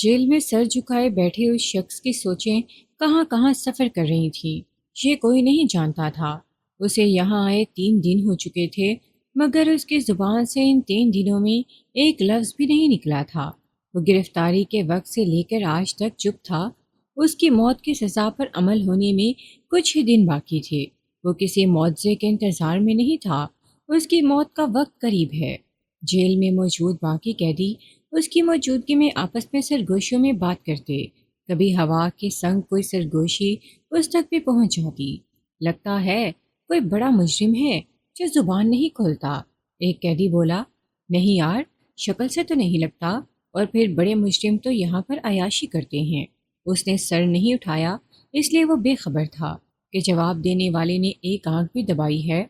Jail میں سر جھکائے بیٹھے اس شخص کی سوچیں کہاں کہاں سفر کر رہی تھیں۔ یہ کوئی نہیں جانتا تھا۔ اسے یہاں آئے 3 دن ہو چکے تھے، مگر اس کی زبان سے ان 3 دنوں میں ایک لفظ بھی نہیں نکلا تھا۔ وہ گرفتاری کے وقت سے لے کر آج تک چپ تھا۔ اس کی موت کی سزا پر عمل ہونے میں کچھ ہی دن باقی تھے۔ وہ کسی معجزے کے انتظار میں نہیں تھا۔ اس کی موت کا وقت قریب ہے۔ جیل میں موجود باقی قیدی اس کی موجودگی میں آپس میں سرگوشیوں میں بات کرتے۔ کبھی ہوا کے سنگ کوئی سرگوشی اس تک بھی پہنچ جاتی۔ لگتا ہے کوئی بڑا مجرم ہے جو زبان نہیں کھولتا۔ ایک قیدی بولا، نہیں یار، شکل سے تو نہیں لگتا، اور پھر بڑے مجرم تو یہاں پر عیاشی کرتے ہیں۔ اس نے سر نہیں اٹھایا، اس لیے وہ بے خبر تھا کہ جواب دینے والے نے ایک آنکھ بھی دبائی ہے۔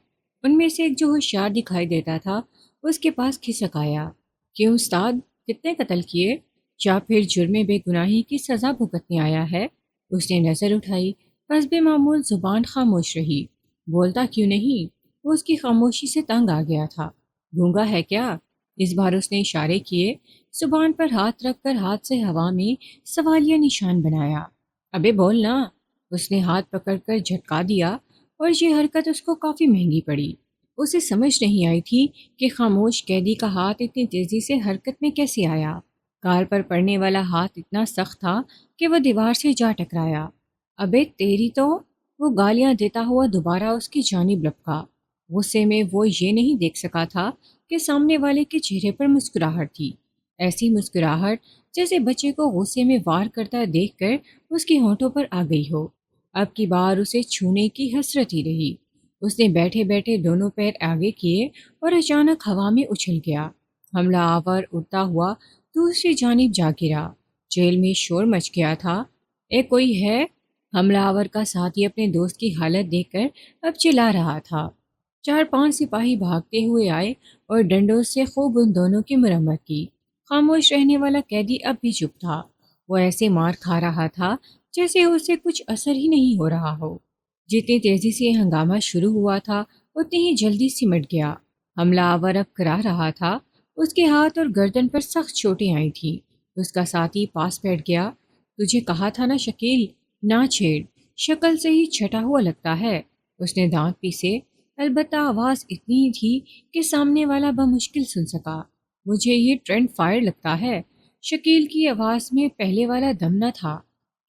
ان میں سے ایک جو ہوشیار دکھائی دیتا تھا اس کے پاس کھسک آیا، کیوں استاد، کتنے قتل کیے؟ یا پھر جرم بے گناہی کی سزا بھگتنے آیا ہے؟ اس نے نظر اٹھائی، حسب معمول زبان خاموش رہی۔ بولتا کیوں نہیں؟ وہ اس کی خاموشی سے تنگ آ گیا تھا۔ گونگا ہے کیا؟ اس بار اس نے اشارے کیے، زبان پر ہاتھ رکھ کر ہاتھ سے ہوا میں سوالیہ نشان بنایا۔ ابے بولنا! اس نے ہاتھ پکڑ کر جھٹکا دیا، اور یہ حرکت اس کو کافی مہنگی پڑی۔ اسے سمجھ نہیں آئی تھی کہ خاموش قیدی کا ہاتھ اتنی تیزی سے حرکت میں کیسے آیا۔ کار پر پڑنے والا ہاتھ اتنا سخت تھا کہ وہ دیوار سے جا ٹکرایا۔ ابے تیری تو! وہ گالیاں دیتا ہوا دوبارہ اس کی جانب لپکا۔ غصے میں وہ یہ نہیں دیکھ سکا تھا کہ سامنے والے کے چہرے پر مسکراہٹ تھی، ایسی مسکراہٹ جیسے بچے کو غصے میں وار کرتا دیکھ کر اس کے ہونٹوں پر آ گئی ہو۔ اب کی بار اسے چھونے کی حسرت ہی رہی۔ اس نے بیٹھے بیٹھے دونوں پیر آگے کیے اور اچانک ہوا میں اچھل گیا۔ حملہ آور اڑتا ہوا دوسری جانب جا گرا۔ جیل میں شور مچ گیا تھا۔ اے کوئی ہے؟ حملہ آور کا ساتھی اپنے دوست کی حالت دیکھ کر اب چلا رہا تھا۔ 4-5 سپاہی بھاگتے ہوئے آئے اور ڈنڈوں سے خوب ان دونوں کی مرمت کی۔ خاموش رہنے والا قیدی اب بھی چپ تھا۔ وہ ایسے مار کھا رہا تھا جیسے اسے کچھ اثر ہی نہیں ہو رہا ہو۔ جتنی تیزی سے یہ ہنگامہ شروع ہوا تھا اتنی ہی جلدی سمٹ گیا۔ حملہ آور اب کرا رہا تھا۔ اس کے ہاتھ اور گردن پر سخت چوٹیں آئی تھیں۔ اس کا ساتھی پاس بیٹھ گیا۔ تجھے کہا تھا نا شکیل، نہ چھیڑ، شکل سے ہی چھٹا ہوا لگتا ہے۔ اس نے دانت پیسے، البتہ آواز اتنی ہی تھی کہ سامنے والا بمشکل سن سکا۔ مجھے یہ ٹرینڈ فائر لگتا ہے۔ شکیل کی آواز میں پہلے والا دم نہ تھا۔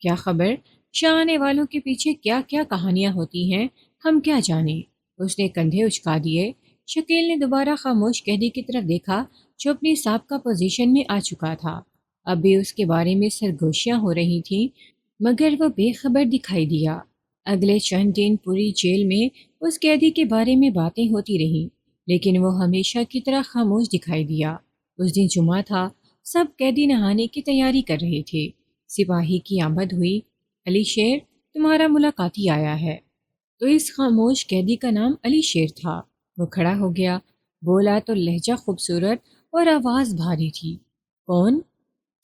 کیا خبر، شانے والوں کے پیچھے کیا کیا کہانیاں ہوتی ہیں، ہم کیا جانیں۔ اس نے کندھے اچکا دیے۔ شکیل نے دوبارہ خاموش قیدی کی طرف دیکھا جو اپنی سابقہ پوزیشن میں آ چکا تھا۔ اب بھی اس کے بارے میں سرگوشیاں ہو رہی تھیں، مگر وہ بے خبر دکھائی دیا۔ اگلے چند دن پوری جیل میں اس قیدی کے بارے میں باتیں ہوتی رہیں، لیکن وہ ہمیشہ کی طرح خاموش دکھائی دیا۔ اس دن جمعہ تھا، سب قیدی نہانے کی تیاری کر رہے تھے۔ سپاہی کی آمد ہوئی۔ علی شیر، تمہارا ملاقاتی آیا ہے۔ تو اس خاموش قیدی کا نام علی شیر تھا۔ وہ کھڑا ہو گیا، بولا تو لہجہ خوبصورت اور آواز بھاری تھی۔ کون؟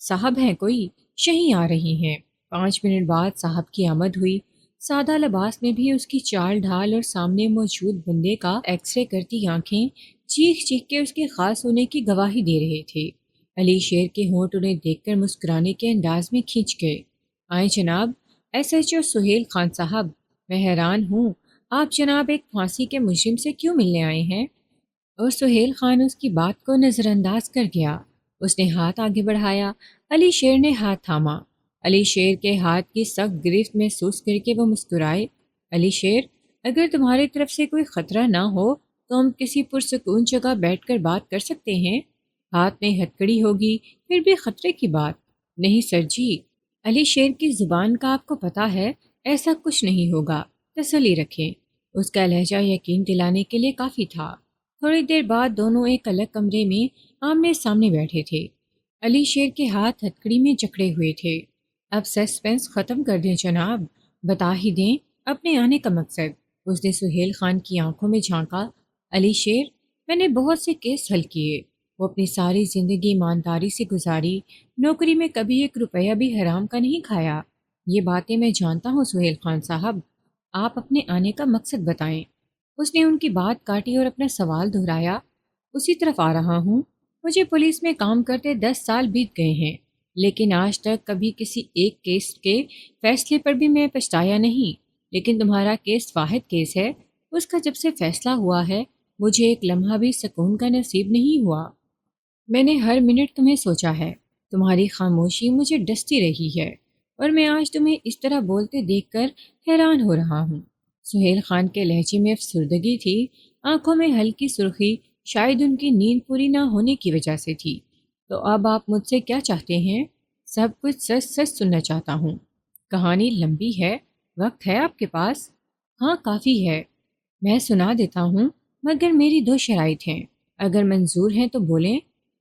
صاحب ہیں کوئی، شہیں آ رہی ہیں۔ 5 منٹ بعد صاحب کی آمد ہوئی۔ سادہ لباس میں بھی اس کی چال ڈھال اور سامنے موجود بندے کا ایکس رے کرتی آنکھیں چیخ چیخ کے اس کے خاص ہونے کی گواہی دے رہے تھے۔ علی شیر کے ہونٹ انہیں دیکھ کر مسکرانے کے انداز میں کھنچ گئے۔ آئیں جناب، S H O Sohail Khan صاحب، میں حیران ہوں آپ جناب ایک پھانسی کے مجرم سے کیوں ملنے آئے ہیں؟ اور سہیل خان اس کی بات کو نظر انداز کر گیا۔ اس نے ہاتھ آگے بڑھایا۔ علی شیر نے ہاتھ تھاما۔ علی شیر کے ہاتھ کی سخت گرفت محسوس کر کے وہ مسکرائے۔ علی شیر، اگر تمہاری طرف سے کوئی خطرہ نہ ہو تو ہم کسی پرسکون جگہ بیٹھ کر بات کر سکتے ہیں۔ ہاتھ میں ہتکڑی ہوگی، پھر بھی خطرے کی بات نہیں سر جی۔ علی شیر کی زبان کا آپ کو پتہ ہے، ایسا کچھ نہیں ہوگا، تسلی رکھیں۔ اس کا لہجہ یقین دلانے کے لیے کافی تھا۔ تھوڑی دیر بعد دونوں ایک الگ کمرے میں آمنے سامنے بیٹھے تھے۔ علی شیر کے ہاتھ ہتکڑی میں جکڑے ہوئے تھے۔ اب سسپینس ختم کر دیں جناب، بتا ہی دیں اپنے آنے کا مقصد۔ اس نے سہیل خان کی آنکھوں میں جھانکا۔ علی شیر، میں نے بہت سے کیس حل کیے۔ وہ اپنی ساری زندگی ایمانداری سے گزاری، نوکری میں کبھی 1 روپیہ بھی حرام کا نہیں کھایا۔ یہ باتیں میں جانتا ہوں سہیل خان صاحب، آپ اپنے آنے کا مقصد بتائیں۔ اس نے ان کی بات کاٹی اور اپنا سوال دہرایا۔ اسی طرف آ رہا ہوں۔ مجھے پولیس میں کام کرتے 10 سال بیت گئے ہیں، لیکن آج تک کبھی کسی ایک کیس کے فیصلے پر بھی میں پچھتایا نہیں، لیکن تمہارا کیس واحد کیس ہے، اس کا جب سے فیصلہ ہوا ہے مجھے ایک لمحہ بھی سکون کا نصیب نہیں ہوا۔ میں نے ہر منٹ تمہیں سوچا ہے، تمہاری خاموشی مجھے ڈستی رہی ہے، اور میں آج تمہیں اس طرح بولتے دیکھ کر حیران ہو رہا ہوں۔ سہیل خان کے لہجے میں افسردگی تھی، آنکھوں میں ہلکی سرخی، شاید ان کی نیند پوری نہ ہونے کی وجہ سے تھی۔ تو اب آپ مجھ سے کیا چاہتے ہیں؟ سب کچھ سچ سچ سننا چاہتا ہوں۔ کہانی لمبی ہے، وقت ہے آپ کے پاس؟ ہاں کافی ہے، میں سنا دیتا ہوں، مگر میری دو شرائط ہیں، اگر منظور ہیں تو بولیں۔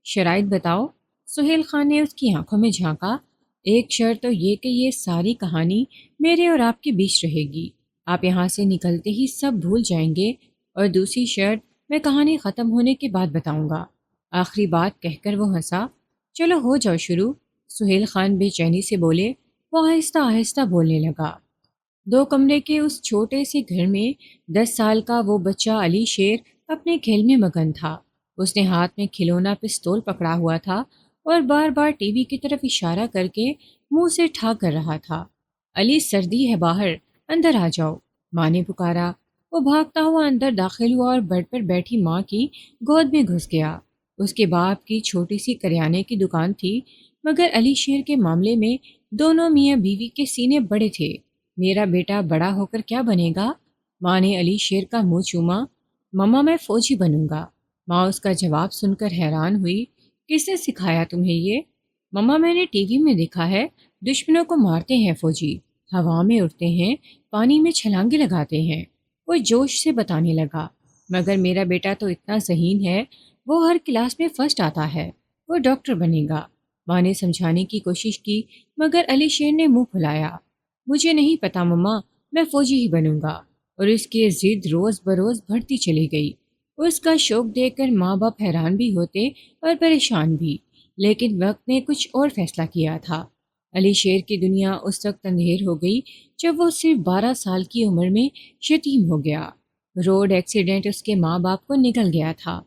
شرائط بتاؤ۔ سہیل خان نے اس کی آنکھوں میں جھانکا۔ ایک شرط تو یہ کہ یہ ساری کہانی میرے اور آپ کے بیچ رہے گی، آپ یہاں سے نکلتے ہی سب بھول جائیں گے، اور دوسری شرط میں کہانی ختم ہونے کے بعد بتاؤں گا۔ آخری بات کہہ کر وہ ہنسا۔ چلو ہو جاؤ شروع، سہیل خان بے چینی سے بولے۔ وہ آہستہ آہستہ بولنے لگا۔ دو کمرے کے اس چھوٹے سے گھر میں 10 سال کا وہ بچہ علی شیر اپنے کھیل میں مگن تھا۔ اس نے ہاتھ میں کھلونا پستول پکڑا ہوا تھا اور بار بار ٹی وی کی طرف اشارہ کر کے منہ سے ٹھا کر رہا تھا۔ علی، سردی ہے باہر، اندر آ جاؤ، ماں نے پکارا۔ وہ بھاگتا ہوا اندر داخل ہوا اور بیڈ پر بیٹھی ماں کی گود میں گھس گیا۔ اس کے باپ کی چھوٹی سی کریانے کی دکان تھی، مگر علی شیر کے معاملے میں دونوں میاں بیوی کے سینے بڑے تھے۔ میرا بیٹا بڑا ہو کر کیا بنے گا؟ ماں نے علی شیر کا منہ چوما۔ مما میں فوجی بنوں گا۔ ماں اس کا جواب سن کر حیران ہوئی۔ کس نے سکھایا تمہیں یہ؟ مما میں نے ٹی وی میں دیکھا ہے، دشمنوں کو مارتے ہیں فوجی، ہوا میں اڑتے ہیں، پانی میں چھلانگے لگاتے ہیں۔ وہ جوش سے بتانے لگا۔ مگر میرا بیٹا تو اتنا ذہین ہے، وہ ہر کلاس میں فرسٹ آتا ہے، وہ ڈاکٹر بنے گا۔ ماں نے سمجھانے کی کوشش کی، مگر علی شیر نے منہ پھلایا۔ مجھے نہیں پتا مما، میں فوجی ہی بنوں گا۔ اور اس کی ضد روز بروز بڑھتی چلی گئی۔ اس کا شوق دیکھ کر ماں باپ حیران بھی ہوتے اور پریشان بھی، لیکن وقت نے کچھ اور فیصلہ کیا تھا۔ علی شیر کی دنیا اس وقت اندھیر ہو گئی جب وہ صرف 12 سال کی عمر میں یتیم ہو گیا۔ روڈ ایکسیڈنٹ اس کے ماں باپ کو نگل گیا تھا۔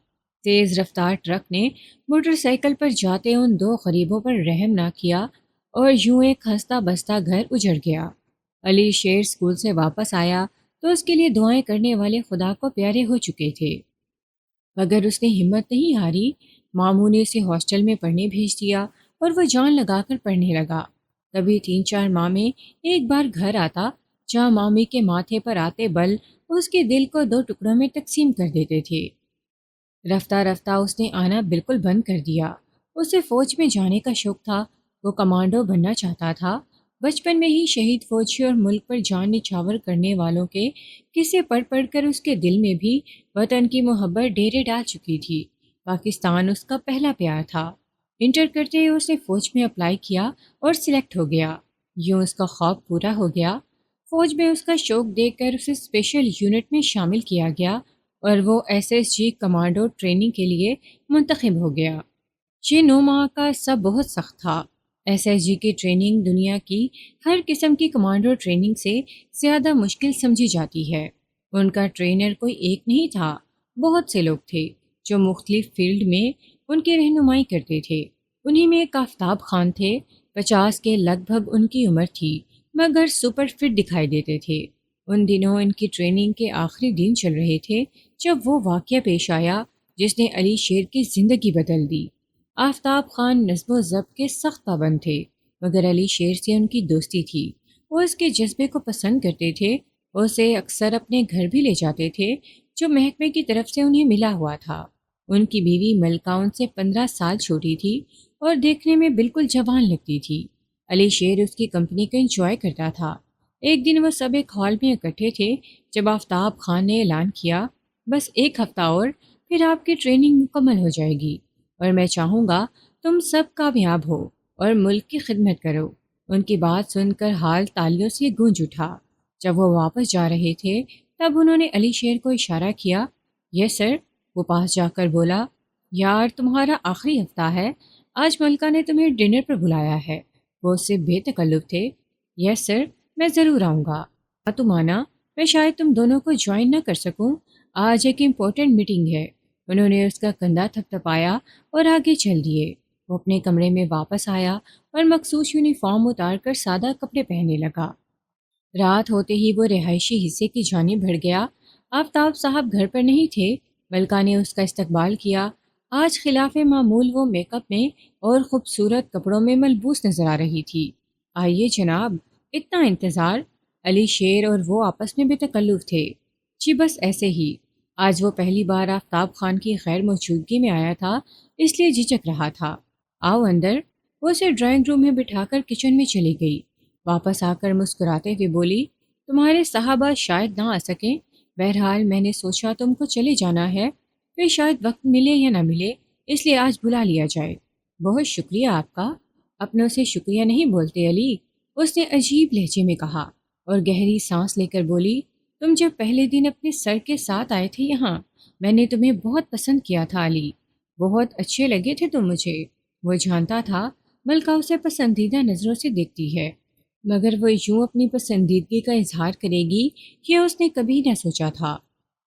تیز رفتار ٹرک نے موٹر سائیکل پر جاتے ان دو غریبوں پر رحم نہ کیا، اور یوں ایک ہنستا بستا گھر اجڑ گیا۔ علی شیر اسکول سے واپس آیا تو اس کے لیے دعائیں کرنے والے خدا کو پیارے ہو چکے تھے، مگر اس نے ہمت نہیں ہاری۔ ماموں نے اسے ہاسٹل میں پڑھنے بھیج دیا اور وہ جان لگا کر پڑھنے لگا۔ کبھی 3 4 ماہ میں ایک بار گھر آتا، جہاں مامی کے ماتھے پر آتے بل اس کے دل کو 2 ٹکڑوں میں تقسیم کر دیتے تھے۔ رفتہ رفتہ اس نے آنا بالکل بند کر دیا۔ اسے فوج میں جانے کا شوق تھا، وہ کمانڈو بننا چاہتا تھا۔ بچپن میں ہی شہید فوجی اور ملک پر جان نچھاور کرنے والوں کے قصے پڑھ پڑھ کر اس کے دل میں بھی وطن کی محبت ڈیرے ڈال چکی تھی۔ پاکستان اس کا پہلا پیار تھا۔ انٹر کرتے ہی اس نے فوج میں اپلائی کیا اور سلیکٹ ہو گیا۔ یوں اس کا خواب پورا ہو گیا۔ فوج میں اس کا شوق دیکھ کر اسے اسپیشل یونٹ میں شامل کیا گیا اور وہ SSG کمانڈو ٹریننگ کے لیے منتخب ہو گیا۔ یہ 9 ماہ کا سب بہت سخت تھا۔ SSG کی ٹریننگ دنیا کی ہر قسم کی کمانڈو ٹریننگ سے زیادہ مشکل سمجھی جاتی ہے۔ ان کا ٹرینر کوئی ایک نہیں تھا، بہت سے لوگ تھے جو مختلف فیلڈ میں ان کی رہنمائی کرتے تھے۔ انہی میں ایک آفتاب خان تھے، 50 کے لگ بھگ ان کی عمر تھی، مگر سپر فٹ دکھائی دیتے تھے۔ ان دنوں ان کی ٹریننگ کے آخری دن چل رہے تھے جب وہ واقعہ پیش آیا جس نے علی شیر کی زندگی بدل دی۔ آفتاب خان نظم و ضبط کے سخت پابند تھے، مگر علی شیر سے ان کی دوستی تھی۔ وہ اس کے جذبے کو پسند کرتے تھے، وہ اسے اکثر اپنے گھر بھی لے جاتے تھے جو محکمے کی طرف سے انہیں ملا ہوا تھا۔ ان کی بیوی ملکہ ان سے 15 سال چھوٹی تھی اور دیکھنے میں بالکل جوان لگتی تھی۔ علی شیر اس کی کمپنی کو انجوائے کرتا تھا۔ ایک دن وہ سب ایک ہال میں اکٹھے تھے جب آفتاب خان نے اعلان کیا، بس 1 ہفتہ اور پھر آپ کی ٹریننگ مکمل ہو جائے گی، اور میں چاہوں گا تم سب کامیاب ہو اور ملک کی خدمت کرو۔ ان کی بات سن کر ہال تالیوں سے گونج اٹھا۔ جب وہ واپس جا رہے تھے تب انہوں نے علی شیر کو اشارہ کیا۔ یس سر، وہ پاس جا کر بولا۔ یار تمہارا آخری ہفتہ ہے، آج ملکہ نے تمہیں ڈنر پر بلایا ہے۔ وہ اس سے بے تکلف تھے۔ یس سر، میں ضرور آؤں گا۔ تم آنا، میں شاید تم دونوں کو جوائن نہ کر سکوں، آج ایک امپورٹنٹ میٹنگ ہے۔ انہوں نے اس کا کندھا تھپتھپایا اور آگے چل دیے۔ وہ اپنے کمرے میں واپس آیا اور مخصوص یونیفارم اتار کر سادہ کپڑے پہننے لگا۔ رات ہوتے ہی وہ رہائشی حصے کی جانب بڑھ گیا۔ آفتاب صاحب گھر پر نہیں تھے۔ ملکہ نے اس کا استقبال کیا۔ آج خلاف معمول وہ میک اپ میں اور خوبصورت کپڑوں میں ملبوس نظر آ رہی تھی۔ آئیے جناب، اتنا انتظار؟ علی شیر اور وہ آپس میں بے تکلف تھے۔ جی بس ایسے ہی، آج وہ پہلی بار آفتاب خان کی غیر موجودگی میں آیا تھا، اس لیے جھجک رہا تھا۔ آؤ اندر۔ وہ اسے ڈرائنگ روم میں بٹھا کر کچن میں چلی گئی۔ واپس آ کر مسکراتے ہوئے بولی، تمہارے صحابہ شاید نہ آ سکیں، بہرحال میں نے سوچا تم کو چلے جانا ہے، پھر شاید وقت ملے یا نہ ملے، اس لیے آج بلا لیا جائے۔ بہت شکریہ آپ کا۔ اپنوں سے شکریہ نہیں بولتے علی، اس نے عجیب لہجے میں کہا اور گہری سانس لے کر بولی، تم جب پہلے دن اپنے سر کے ساتھ آئے تھے یہاں، میں نے تمہیں بہت پسند کیا تھا علی، بہت اچھے لگے تھے تم مجھے۔ وہ جانتا تھا ملکہ اسے پسندیدہ نظروں سے دیکھتی ہے، مگر وہ یوں اپنی پسندیدگی کا اظہار کرے گی یہ اس نے کبھی نہ سوچا تھا۔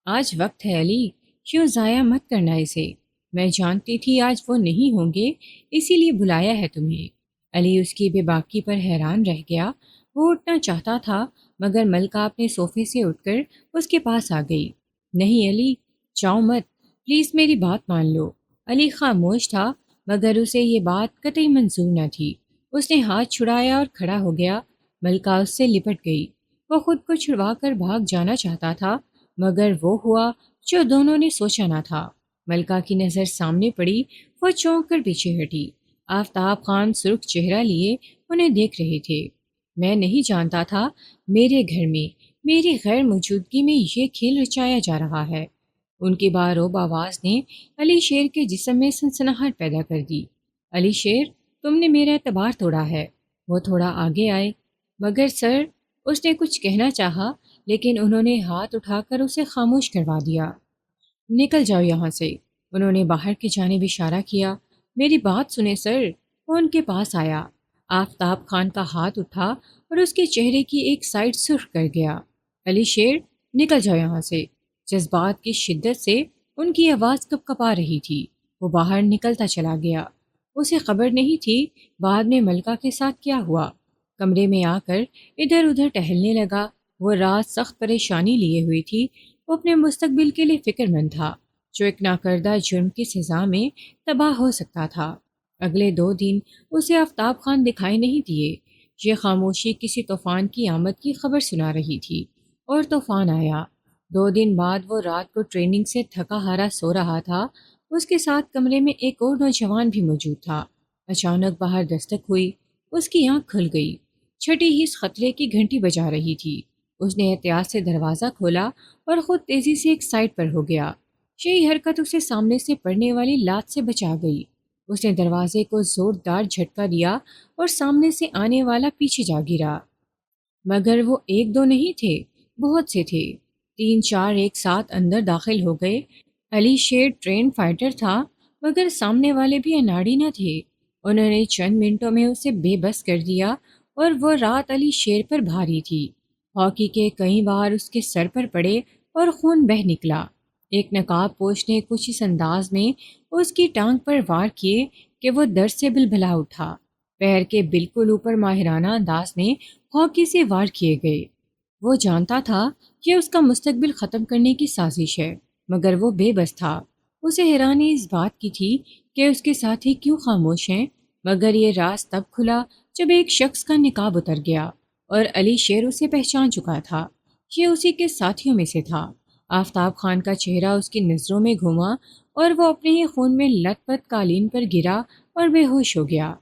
آج وقت ہے علی، کیوں ضائع مت کرنا اسے، میں جانتی تھی آج وہ نہیں ہوں گے، اسی لیے بلایا ہے تمہیں۔ علی اس کی بے باکی پر حیران رہ گیا۔ وہ اٹھنا چاہتا تھا مگر ملکہ اپنے صوفے سے اٹھ کر اس کے پاس آ گئی۔ نہیں علی، جاؤ مت، پلیز میری بات مان لو۔ علی خاموش تھا مگر اسے یہ بات قطعی منظور نہ تھی۔ اس نے ہاتھ چھڑایا اور کھڑا ہو گیا۔ ملکہ اس سے لپٹ گئی۔ وہ خود کو چھڑوا کر بھاگ جانا چاہتا تھا مگر وہ ہوا جو دونوں نے سوچا نہ تھا۔ ملکہ کی نظر سامنے پڑی، وہ چونک کر پیچھے ہٹی۔ آفتاب خان سرخ چہرہ لیے انہیں دیکھ رہے تھے۔ میں نہیں جانتا تھا میرے گھر میں میری غیر موجودگی میں یہ کھیل رچایا جا رہا ہے۔ ان کی باروب آواز نے علی شیر کے جسم میں سنسناہٹ پیدا کر دی۔ علی شیر، تم نے میرا اعتبار توڑا ہے۔ وہ تھوڑا آگے آئے۔ مگر سر، اس نے کچھ کہنا چاہا لیکن انہوں نے ہاتھ اٹھا کر اسے خاموش کروا دیا۔ نکل جاؤ یہاں سے، انہوں نے باہر کی جانب اشارہ کیا۔ میری بات سنیں سر۔ وہ ان کے پاس آیا۔ آفتاب خان کا ہاتھ اٹھا اور اس کے چہرے کی ایک سائڈ سرخ کر گیا۔ علی شیر، نکل جاؤ یہاں سے۔ جذبات کی شدت سے ان کی آواز کپ کپا رہی تھی۔ وہ باہر نکلتا چلا گیا۔ اسے خبر نہیں تھی بعد میں ملکہ کے ساتھ کیا ہوا۔ کمرے میں آ کر ادھر ادھر ٹہلنے لگا۔ وہ رات سخت پریشانی لیے ہوئی تھی۔ وہ اپنے مستقبل کے لیے فکر مند تھا جو ایک ناکردہ جرم کی سزا میں تباہ ہو سکتا تھا۔ اگلے 2 دن اسے آفتاب خان دکھائی نہیں دیے۔ یہ خاموشی کسی طوفان کی آمد کی خبر سنا رہی تھی، اور طوفان آیا۔ 2 دن بعد وہ رات کو ٹریننگ سے تھکا ہارا سو رہا تھا۔ اس کے ساتھ کمرے میں ایک اور نوجوان بھی موجود تھا۔ اچانک باہر دستک ہوئی۔ اس کی آنکھ کھل گئی۔ چھٹی ہی اس خطرے کی گھنٹی بجا رہی تھی۔ اس نے احتیاط سے دروازہ کھولا اور خود تیزی سے ایک سائڈ پر ہو گیا۔ یہی حرکت اسے سامنے سے پڑنے والی لات سے بچا گئی۔ اس نے دروازے کو زوردار جھٹکا دیا اور سامنے سے آنے والا پیچھے جا گرا۔ مگر وہ 1-2 نہیں تھے، بہت سے تھے۔ 3-4 ایک ساتھ اندر داخل ہو گئے۔ علی شیر ٹرین فائٹر تھا مگر سامنے والے بھی اناڑی نہ تھے۔ انہوں نے چند منٹوں میں اسے بے بس کر دیا، اور وہ رات علی شیر پر بھاری تھی۔ ہاکی کے کئی بار اس کے سر پر پڑے اور خون بہہ نکلا۔ ایک نقاب پوش نے کچھ اس انداز میں اس کی ٹانگ پر وار کیے کہ وہ درد سے بلبلا اٹھا۔ پیر کے بالکل اوپر ماہرانہ انداز میں ہاکی سے وار کیے گئے۔ وہ جانتا تھا کہ اس کا مستقبل ختم کرنے کی سازش ہے مگر وہ بے بس تھا۔ اسے حیرانی اس بات کی تھی کہ اس کے ساتھی کیوں خاموش ہیں، مگر یہ راز تب کھلا جب ایک شخص کا نقاب اتر گیا اور علی شیر اسے پہچان چکا تھا۔ یہ اسی کے ساتھیوں میں سے تھا۔ آفتاب خان کا چہرہ اس کی نظروں میں گھوما اور وہ اپنے ہی خون میں لت پت قالین پر گرا اور بے ہوش ہو گیا۔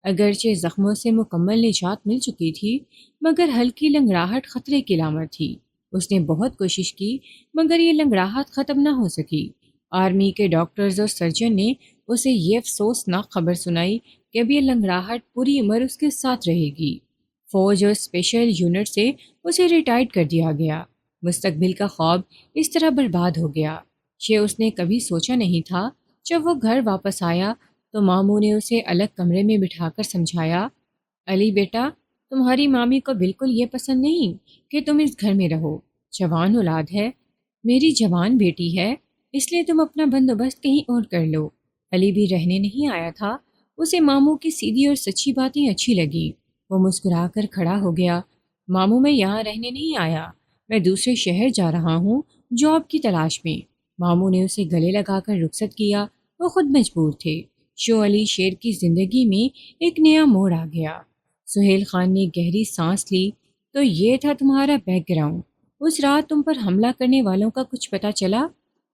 اگرچہ زخموں سے مکمل نجات مل چکی تھی مگر ہلکی لنگڑاہٹ خطرے کی علامت تھی۔ اس نے بہت کوشش کی مگر یہ لنگڑاہٹ ختم نہ ہو سکی۔ آرمی کے ڈاکٹرز اور سرجن نے اسے یہ افسوسناک خبر سنائی کہ اب یہ لنگڑاہٹ پوری عمر اس کے ساتھ رہے گی۔ فوج اور اسپیشل یونٹ سے اسے ریٹائرڈ کر دیا گیا۔ مستقبل کا خواب اس طرح برباد ہو گیا۔ یہ اس نے کبھی سوچا نہیں تھا۔ جب وہ گھر واپس آیا تو ماموں نے اسے الگ کمرے میں بٹھا کر سمجھایا، علی بیٹا، تمہاری مامی کو بالکل یہ پسند نہیں کہ تم اس گھر میں رہو۔ جوان اولاد ہے، میری جوان بیٹی ہے، اس لیے تم اپنا بندوبست کہیں اور کر لو۔ علی بھی رہنے نہیں آیا تھا، اسے ماموں کی سیدھی اور سچی باتیں اچھی لگیں۔ وہ مسکرا کر کھڑا ہو گیا۔ ماموں میں یہاں رہنے نہیں آیا، میں دوسرے شہر جا رہا ہوں جاب کی تلاش میں۔ ماموں نے اسے گلے لگا کر رخصت کیا۔ وہ خود مجبور تھے۔ شو علی شیر کی زندگی میں ایک نیا موڑ آ گیا۔ سہیل خان نے گہری سانس لی۔ تو یہ تھا تمہارا بیک گراؤنڈ۔ اس رات تم پر حملہ کرنے والوں کا کچھ پتہ چلا؟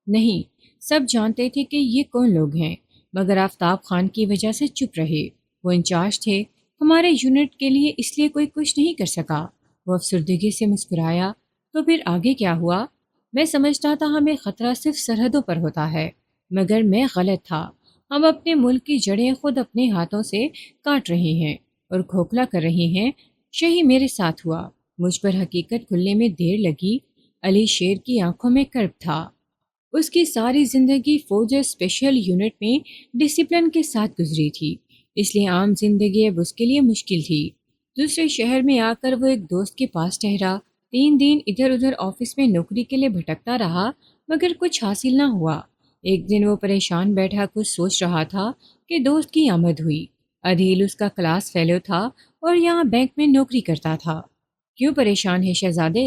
نہیں، سب جانتے تھے کہ یہ کون لوگ ہیں، مگر آفتاب خان کی وجہ سے چپ رہے۔ وہ انچارج تھے ہمارے یونٹ کے لیے، اس لیے کوئی کچھ نہیں کر سکا۔ وہ افسردگی سے مسکرایا۔ تو پھر آگے کیا ہوا؟ میں سمجھتا تھا ہمیں خطرہ صرف سرحدوں پر ہوتا ہے، مگر میں غلط تھا۔ ہم اپنے ملک کی جڑیں خود اپنے ہاتھوں سے کاٹ رہے ہیں اور کھوکھلا کر رہے ہیں۔ یہی میرے ساتھ ہوا۔ مجھ پر حقیقت کھلنے میں دیر لگی۔ علی شیر کی آنکھوں میں کرب تھا۔ اس کی ساری زندگی فوج اور اسپیشل یونٹ میں ڈسپلن کے ساتھ گزری تھی، اس لیے عام زندگی اب اس کے لیے مشکل تھی۔ دوسرے شہر میں آ کر وہ ایک دوست کے پاس ٹھہرا۔ 3 دن ادھر ادھر آفس میں نوکری کے لیے بھٹکتا رہا، مگر کچھ حاصل نہ ہوا۔ ایک دن وہ پریشان بیٹھا کچھ سوچ رہا تھا کہ دوست کی آمد ہوئی۔ عدیل اس کا کلاس فیلو تھا اور یہاں بینک میں نوکری کرتا تھا۔ کیوں پریشان ہے شہزادے؟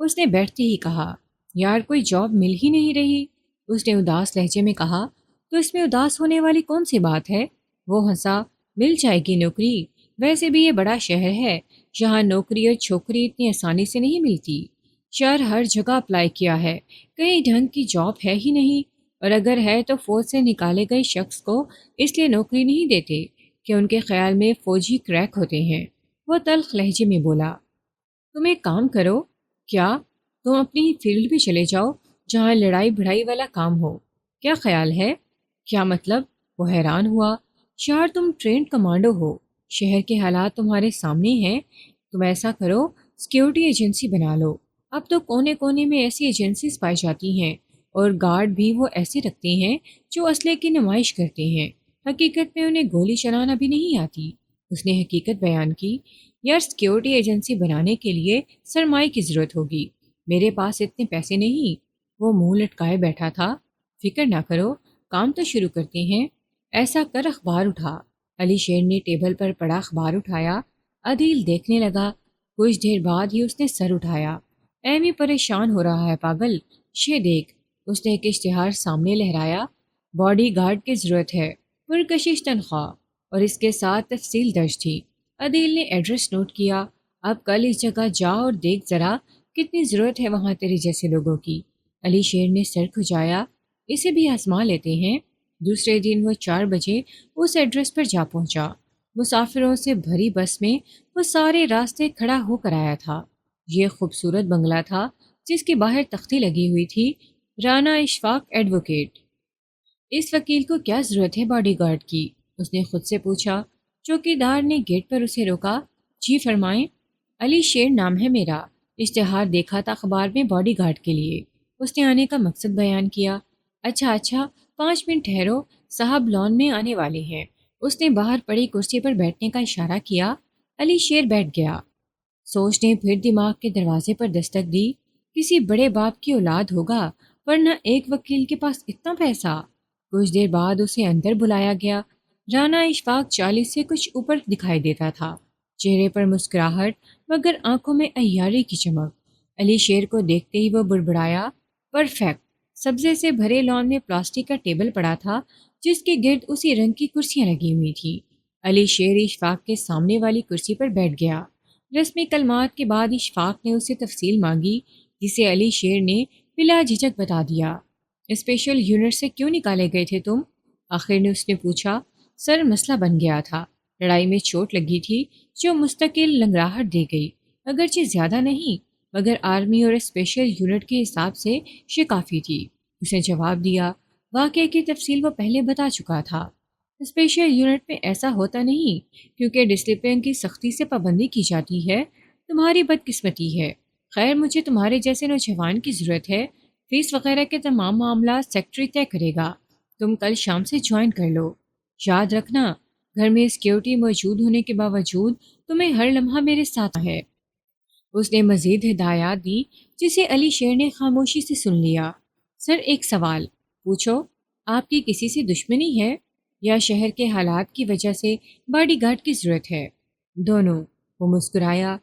اس نے بیٹھتے ہی کہا۔ یار کوئی جاب مل ہی نہیں رہی، اس نے اداس لہجے میں کہا۔ تو اس میں اداس ہونے والی کون سی بات ہے؟ وہ ہنسا۔ مل جائے گی نوکری، ویسے بھی یہ بڑا شہر ہے، یہاں نوکری اور چھوکری اتنی آسانی سے نہیں ملتی۔ شہر ہر جگہ اپلائی کیا ہے، کہیں ڈھنگ کی جاب ہے ہی نہیں، اور اگر ہے تو فوج سے نکالے گئے شخص کو اس لیے نوکری نہیں دیتے کہ ان کے خیال میں فوجی کریک ہوتے ہیں۔ وہ تلخ لہجے میں بولا۔ تم ایک کام کرو۔ کیا؟ تم اپنی فیلڈ میں چلے جاؤ جہاں لڑائی بڑھائی والا کام ہو۔ کیا خیال ہے؟ کیا مطلب؟ وہ حیران ہوا۔ یار تم ٹرینڈ کمانڈو ہو، شہر کے حالات تمہارے سامنے ہیں، تم ایسا کرو سیکیورٹی ایجنسی بنا لو۔ اب تو کونے کونے میں ایسی ایجنسیز پائی جاتی ہیں، اور گارڈ بھی وہ ایسے رکھتے ہیں جو اسلحے کی نمائش کرتے ہیں، حقیقت میں انہیں گولی چلانا بھی نہیں آتی۔ اس نے حقیقت بیان کی۔ یار سیکیورٹی ایجنسی بنانے کے لیے سرمایہ کی ضرورت ہوگی، میرے پاس اتنے پیسے نہیں۔ وہ منہ لٹکائے بیٹھا تھا۔ فکر نہ کرو، کام تو شروع کرتے ہیں۔ ایسا کر اخبار اٹھا۔ علی شیر نے ٹیبل پر پڑا اخبار اٹھایا۔ عدیل دیکھنے لگا۔ کچھ دیر بعد ہی اس نے سر اٹھایا۔ ایمی پریشان ہو رہا ہے پاگل، یہ دیکھ۔ اس نے ایک اشتہار سامنے لہرایا۔ باڈی گارڈ کی ضرورت ہے، پرکشش تنخواہ، اور اس کے ساتھ تفصیل درج تھی۔ عدیل نے ایڈریس نوٹ کیا۔ اب کل اس جگہ جا اور دیکھ ذرا کتنی ضرورت ہے وہاں تیرے جیسے لوگوں کی۔ علی شیر نے سر کھجایا۔ اسے بھی آزما لیتے ہیں۔ دوسرے دن وہ 4 بجے اس ایڈریس پر جا پہنچا۔ مسافروں سے بھری بس میں وہ سارے راستے کھڑا ہو کر آیا تھا۔ یہ خوبصورت بنگلہ تھا جس کے باہر تختی لگی ہوئی تھی، رانا اشفاق ایڈوکیٹ۔ اس وکیل کو کیا ضرورت ہے باڈی گارڈ کی؟ اس نے خود سے پوچھا۔ چوکیدار نے گیٹ پر اسے روکا۔ جی فرمائیں۔ علی شیر نام ہے میرا، اشتہار دیکھا تھا اخبار میں باڈی گارڈ کے لیے۔ اس نے آنے کا مقصد بیان کیا۔ اچھا 5 منٹ ٹھہرو، صاحب لان میں آنے والے ہیں۔ اس نے باہر پڑی کرسی پر بیٹھنے کا اشارہ کیا۔ علی شیر بیٹھ گیا۔ سوچ نے پھر دماغ کے دروازے پر دستک دی۔ کسی بڑے باپ کی اولاد ہوگا، ورنہ ایک وکیل کے پاس اتنا پیسہ۔ کچھ دیر بعد اسے اندر بلایا گیا۔ رانا اشفاق 40 سے کچھ اوپر دکھائی دیتا تھا، چہرے پر مسکراہٹ مگر آنکھوں میں عیاری کی چمک۔ علی شیر کو دیکھتے ہی وہ بڑبڑایا۔ پرفیکٹ۔ سبزے سے بھرے لان میں پلاسٹک کا ٹیبل پڑا تھا جس کے گرد اسی رنگ کی کرسیاں لگی ہوئی تھیں۔ علی شیر اشفاق کے سامنے والی کرسی پر بیٹھ گیا۔ رسمی کلمات کے بعد اشفاق نے اس سے تفصیل مانگی، جسے علی شیر نے بلا جھجک بتا دیا۔ اسپیشل یونٹ سے کیوں نکالے گئے تھے تم؟ آخر نے اس نے پوچھا۔ سر مسئلہ بن گیا تھا، لڑائی میں چوٹ لگی تھی جو مستقل لنگراہٹ دے گئی، اگرچہ زیادہ نہیں، مگر آرمی اور اسپیشل یونٹ کے حساب سے یہ کافی تھی۔ اس نے جواب دیا۔ واقعے کی تفصیل وہ پہلے بتا چکا تھا۔ اسپیشل یونٹ میں ایسا ہوتا نہیں، کیونکہ ڈسپلن کی سختی سے پابندی کی جاتی ہے۔ تمہاری بدقسمتی ہے۔ خیر مجھے تمہارے جیسے نوجوان کی ضرورت ہے۔ فیس وغیرہ کے تمام معاملات سیکٹری طے کرے گا۔ تم کل شام سے جوائن کر لو۔ یاد رکھنا، گھر میں سیکیورٹی موجود ہونے کے باوجود تمہیں ہر لمحہ میرے ساتھ ہے۔ اس نے مزید ہدایات دی جسے علی شیر نے خاموشی سے سن لیا۔ سر ایک سوال پوچھو۔ آپ کی کسی سے دشمنی ہے؟ یا شہر کے حالات کی وجہ سے باڈی گارڈ کی ضرورت ہے؟ دونوں۔ وہ مسکرایا۔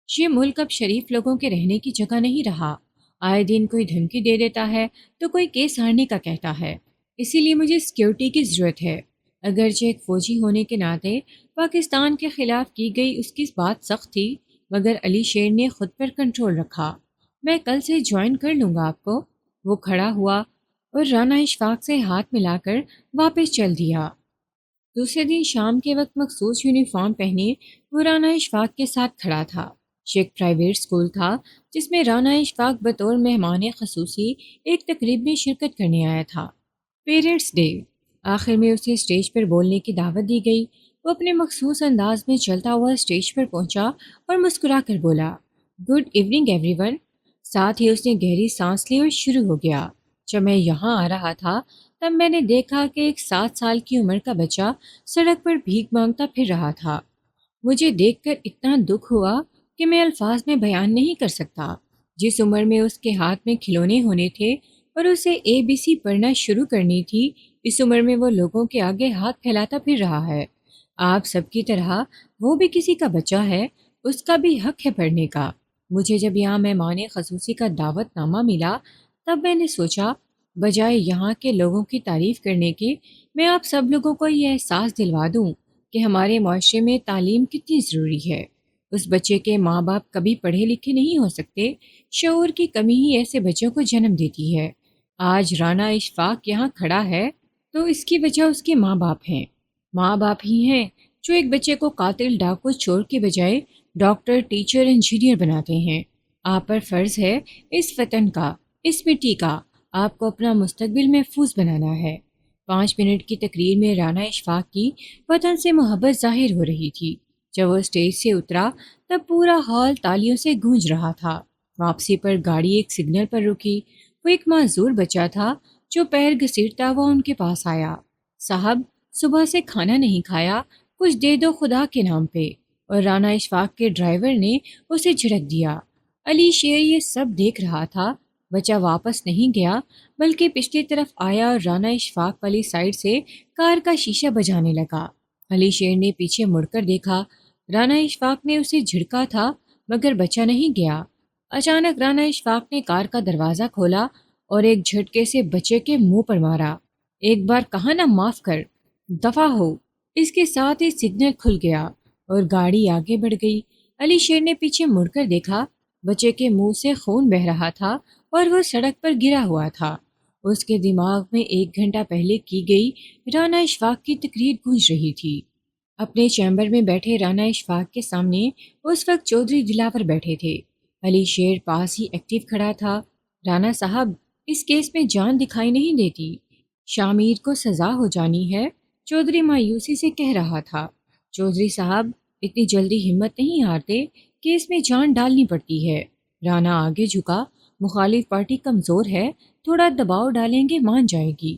یہ ملک اب شریف لوگوں کے رہنے کی جگہ نہیں رہا۔ آئے دن کوئی دھمکی دے دیتا ہے تو کوئی کیس ہارنے کا کہتا ہے۔ اسی لیے مجھے سیکیورٹی کی ضرورت ہے۔ اگرچہ ایک فوجی ہونے کے ناطے پاکستان کے خلاف کی گئی اس کی بات سخت تھی، مگر علی شیر نے خود پر کنٹرول رکھا۔ میں کل سے جوائن کر لوں گا آپ کو۔ وہ کھڑا ہوا اور رانا اشفاق سے ہاتھ ملا کر واپس چل دیا۔ دوسرے دن شام کے وقت مخصوص یونیفارم پہنے وہ رانا اشفاق کے ساتھ کھڑا تھا۔ یہ ایک پرائیویٹ اسکول تھا جس میں رانا اشفاق بطور مہمان خصوصی ایک تقریب میں شرکت کرنے آیا تھا، پیرنٹس ڈے۔ آخر میں اسے اسٹیج پر بولنے کی دعوت دی گئی۔ وہ اپنے مخصوص انداز میں چلتا ہوا اسٹیج پر پہنچا اور مسکرا کر بولا، گڈ ایوننگ ایوری ون۔ ساتھ ہی اس نے گہری سانس لی اور شروع ہو گیا۔ جب میں یہاں آ رہا تھا تب میں نے دیکھا کہ ایک 7 سال کی عمر کا بچہ سڑک پر بھیک مانگتا پھر رہا تھا۔ مجھے دیکھ کر اتنا دکھ ہوا کہ میں الفاظ میں بیان نہیں کر سکتا۔ جس عمر میں اس کے ہاتھ میں کھلونے ہونے تھے اور اسے ABC پڑھنا شروع کرنی تھی، اس عمر میں وہ لوگوں کے آگے ہاتھ پھیلاتا پھر رہا ہے۔ آپ سب کی طرح وہ بھی کسی کا بچہ ہے، اس کا بھی حق ہے پڑھنے کا۔ مجھے جب یہاں مہمان خصوصی کا دعوت نامہ ملا تب میں نے سوچا، بجائے یہاں کے لوگوں کی تعریف کرنے کے، میں آپ سب لوگوں کو یہ احساس دلوا دوں کہ ہمارے معاشرے میں تعلیم کتنی ضروری ہے۔ اس بچے کے ماں باپ کبھی پڑھے لکھے نہیں ہو سکتے، شعور کی کمی ہی ایسے بچوں کو جنم دیتی ہے۔ آج رانا اشفاق یہاں کھڑا ہے تو اس کی وجہ اس کے ماں باپ ہیں۔ ماں باپ ہی ہیں جو ایک بچے کو قاتل ڈاکو چور کے بجائے ڈاکٹر، ٹیچر، انجینئر بناتے ہیں۔ آپ پر فرض ہے اس وطن کا، اس مٹی کا، آپ کو اپنا مستقبل محفوظ بنانا ہے۔ 5 منٹ کی تقریر میں رانا اشفاق کی وطن سے محبت ظاہر ہو رہی تھی۔ جب وہ اسٹیج سے اترا تب پورا ہال تالیوں سے گونج رہا تھا۔ واپسی پر گاڑی ایک سگنل پر رکی۔ وہ ایک معذور بچہ تھا جو پیر گھسیٹتا ہوا ان کے پاس آیا۔ صاحب، صبح سے کھانا نہیں کھایا، کچھ دے دو خدا کے نام پہ۔ اور رانا اشفاق کے ڈرائیور نے اسے جھڑک دیا۔ علی شیر یہ سب دیکھ رہا تھا۔ بچہ واپس نہیں گیا بلکہ پچھلی طرف آیا اور رانا اشفاق والی سائڈ سے کار کا شیشہ بجانے لگا۔ علی شیر نے پیچھے مڑ کر دیکھا۔ رانا اشفاق نے اسے جھڑکا تھا مگر بچہ نہیں گیا۔ اچانک رانا اشفاق نے کار کا دروازہ کھولا اور ایک جھٹکے سے بچے کے منہ پر مارا۔ ایک بار کہا نا معاف کر، دفع ہو۔ اس کے ساتھ ہی سگنل کھل گیا اور گاڑی آگے بڑھ گئی۔ علی شیر نے پیچھے مڑ کر دیکھا، بچے کے منہ سے خون بہہ رہا تھا اور وہ سڑک پر گرا ہوا تھا۔ اس کے دماغ میں 1 گھنٹہ پہلے کی گئی رانا اشفاق کی تقریر گونج رہی تھی۔ اپنے چیمبر میں بیٹھے رانا اشفاق کے سامنے اس وقت چودھری دلاور بیٹھے تھے۔ علی شیر پاس ہی ایکٹیو کھڑا تھا۔ رانا صاحب، اس کیس میں جان دکھائی نہیں دیتی، شامیر کو سزا ہو جانی ہے، چودھری مایوسی سے کہہ رہا تھا۔ چودھری صاحب، اتنی جلدی ہمت نہیں ہارتے کہ اس میں جان ڈالنی پڑتی ہے۔ رانا آگے جھکا، مخالف پارٹی کمزور ہے، تھوڑا دباؤ ڈالیں گے مان جائے گی۔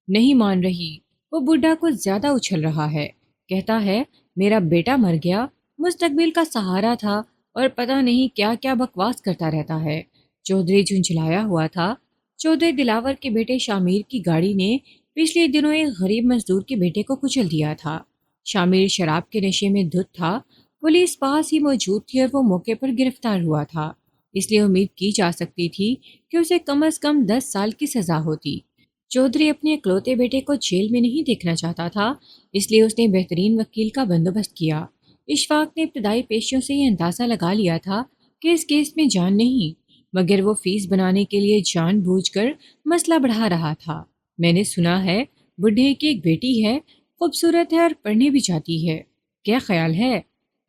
نہیں مان رہی، وہ بڈھا کچھ زیادہ اچھل رہا ہے، کہتا ہے میرا بیٹا مر گیا، مستقبل کا سہارا تھا، اور پتہ نہیں کیا کیا بکواس کرتا رہتا ہے۔ چودھری جھنجھلایا ہوا تھا۔ چودھری دلاور کے بیٹے شامیر کی گاڑی نے پچھلے دنوں ایک غریب مزدور کے بیٹے کو کچل دیا تھا۔ شامیر شراب کے نشے میں دھت تھا۔ پولیس پاس ہی موجود تھی اور وہ موقع پر گرفتار ہوا تھا، اس لیے امید کی جا سکتی تھی کہ اسے کم از کم 10 سال کی سزا ہوتی۔ چودھری اپنے اکلوتے بیٹے کو جیل میں نہیں دیکھنا چاہتا تھا، اس لیے اس نے بہترین وکیل کا بندوبست کیا۔ اشفاق نے ابتدائی پیشیوں سے یہ اندازہ لگا لیا تھا کہ اس کیس میں جان نہیں، مگر وہ فیس بنانے کے لیے جان بوجھ کر مسئلہ بڑھا رہا تھا۔ میں نے سنا ہے بڈھے کی ایک بیٹی ہے، خوبصورت ہے اور پڑھنے بھی جاتی ہے، کیا خیال ہے؟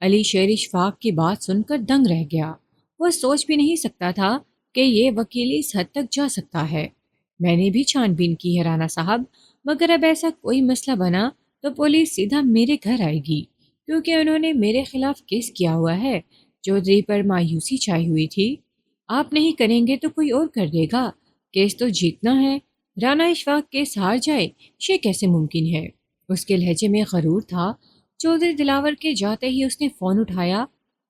علی شیر اشفاق کی بات سن کر دنگ رہ گیا۔ وہ سوچ بھی نہیں سکتا تھا کہ یہ وکیل اس حد تک جا سکتا ہے۔ میں نے بھی چھان بین کی ہے رانا صاحب، مگر اب ایسا کوئی مسئلہ بنا تو پولیس سیدھا میرے گھر آئے گی، کیونکہ انہوں نے میرے خلاف کیس کیا ہوا ہے۔ چودھری پر مایوسی چھائی ہوئی تھی۔ آپ نہیں کریں گے تو کوئی اور کر دے گا، کیس تو جیتنا ہے۔ رانا اشفاق کیس ہار جائے یہ کیسے ممکن ہے؟ اس کے لہجے میں غرور تھا۔ چودھری دلاور کے جاتے ہی اس نے فون اٹھایا،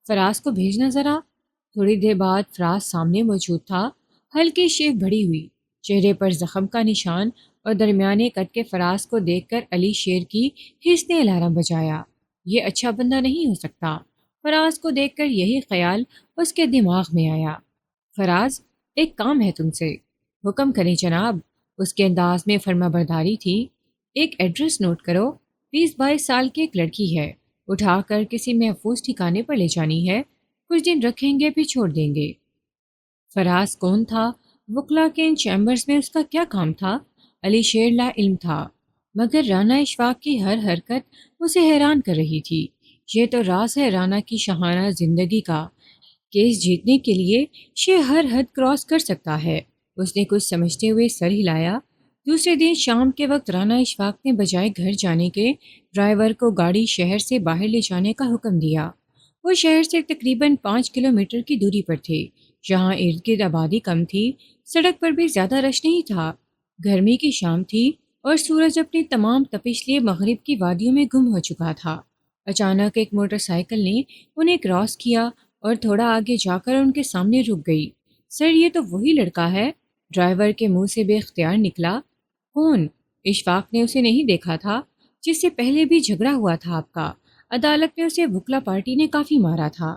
فراز کو بھیجنا ذرا۔ تھوڑی دیر بعد فراز سامنے موجود تھا، ہلکی شیو بڑھی ہوئی، چہرے پر زخم کا نشان اور درمیانے قد کے فراز کو دیکھ کر علی شیر کی حس نے الارم بجایا۔ یہ اچھا بندہ نہیں ہو سکتا۔ فراز کو دیکھ کر یہی خیال اس کے دماغ میں آیا۔ فراز، ایک کام ہے تم سے۔ حکم کریں جناب۔ اس کے انداز میں فرما برداری تھی۔ ایک ایڈریس نوٹ کرو۔ 20-22 سال کی ایک لڑکی ہے، اٹھا کر کسی محفوظ ٹھکانے پر لے جانی ہے، کچھ دن رکھیں گے پھر چھوڑ دیں گے۔ فراز کون تھا؟ وکلا کے ان چیمبرز میں اس کا کیا کام تھا؟ علی شیر لا علم تھا، مگر رانا اشفاق کی ہر حرکت اسے حیران کر رہی تھی۔ یہ تو راز ہے رانا کی شاہانہ زندگی کا۔ کیس جیتنے کے لیے شے ہر حد کراس کر سکتا ہے۔ اس نے کچھ سمجھتے ہوئے سر ہلایا۔ دوسرے دن شام کے وقت رانا اشفاق نے بجائے گھر جانے کے ڈرائیور کو گاڑی شہر سے باہر لے جانے کا حکم دیا۔ وہ شہر سے تقریباً 5 کلومیٹر کی دوری پر تھے، جہاں ارد گرد آبادی کم تھی، سڑک پر بھی زیادہ رش نہیں تھا۔ گرمی کی شام تھی اور سورج اپنی تمام تپش لیے مغرب کی وادیوں میں گم ہو چکا تھا۔ اچانک ایک موٹر سائیکل نے انہیں کراس کیا اور تھوڑا آگے جا کر ان کے سامنے رک گئی۔ سر، یہ تو وہی لڑکا ہے؟ ڈرائیور کے منہ سے بے اختیار نکلا۔ کون؟ اشفاق نے اسے نہیں دیکھا تھا، جس سے پہلے بھی جھگڑا ہوا تھا آپ کا؟ عدالت میں اسے وکلا پارٹی نے کافی مارا تھا۔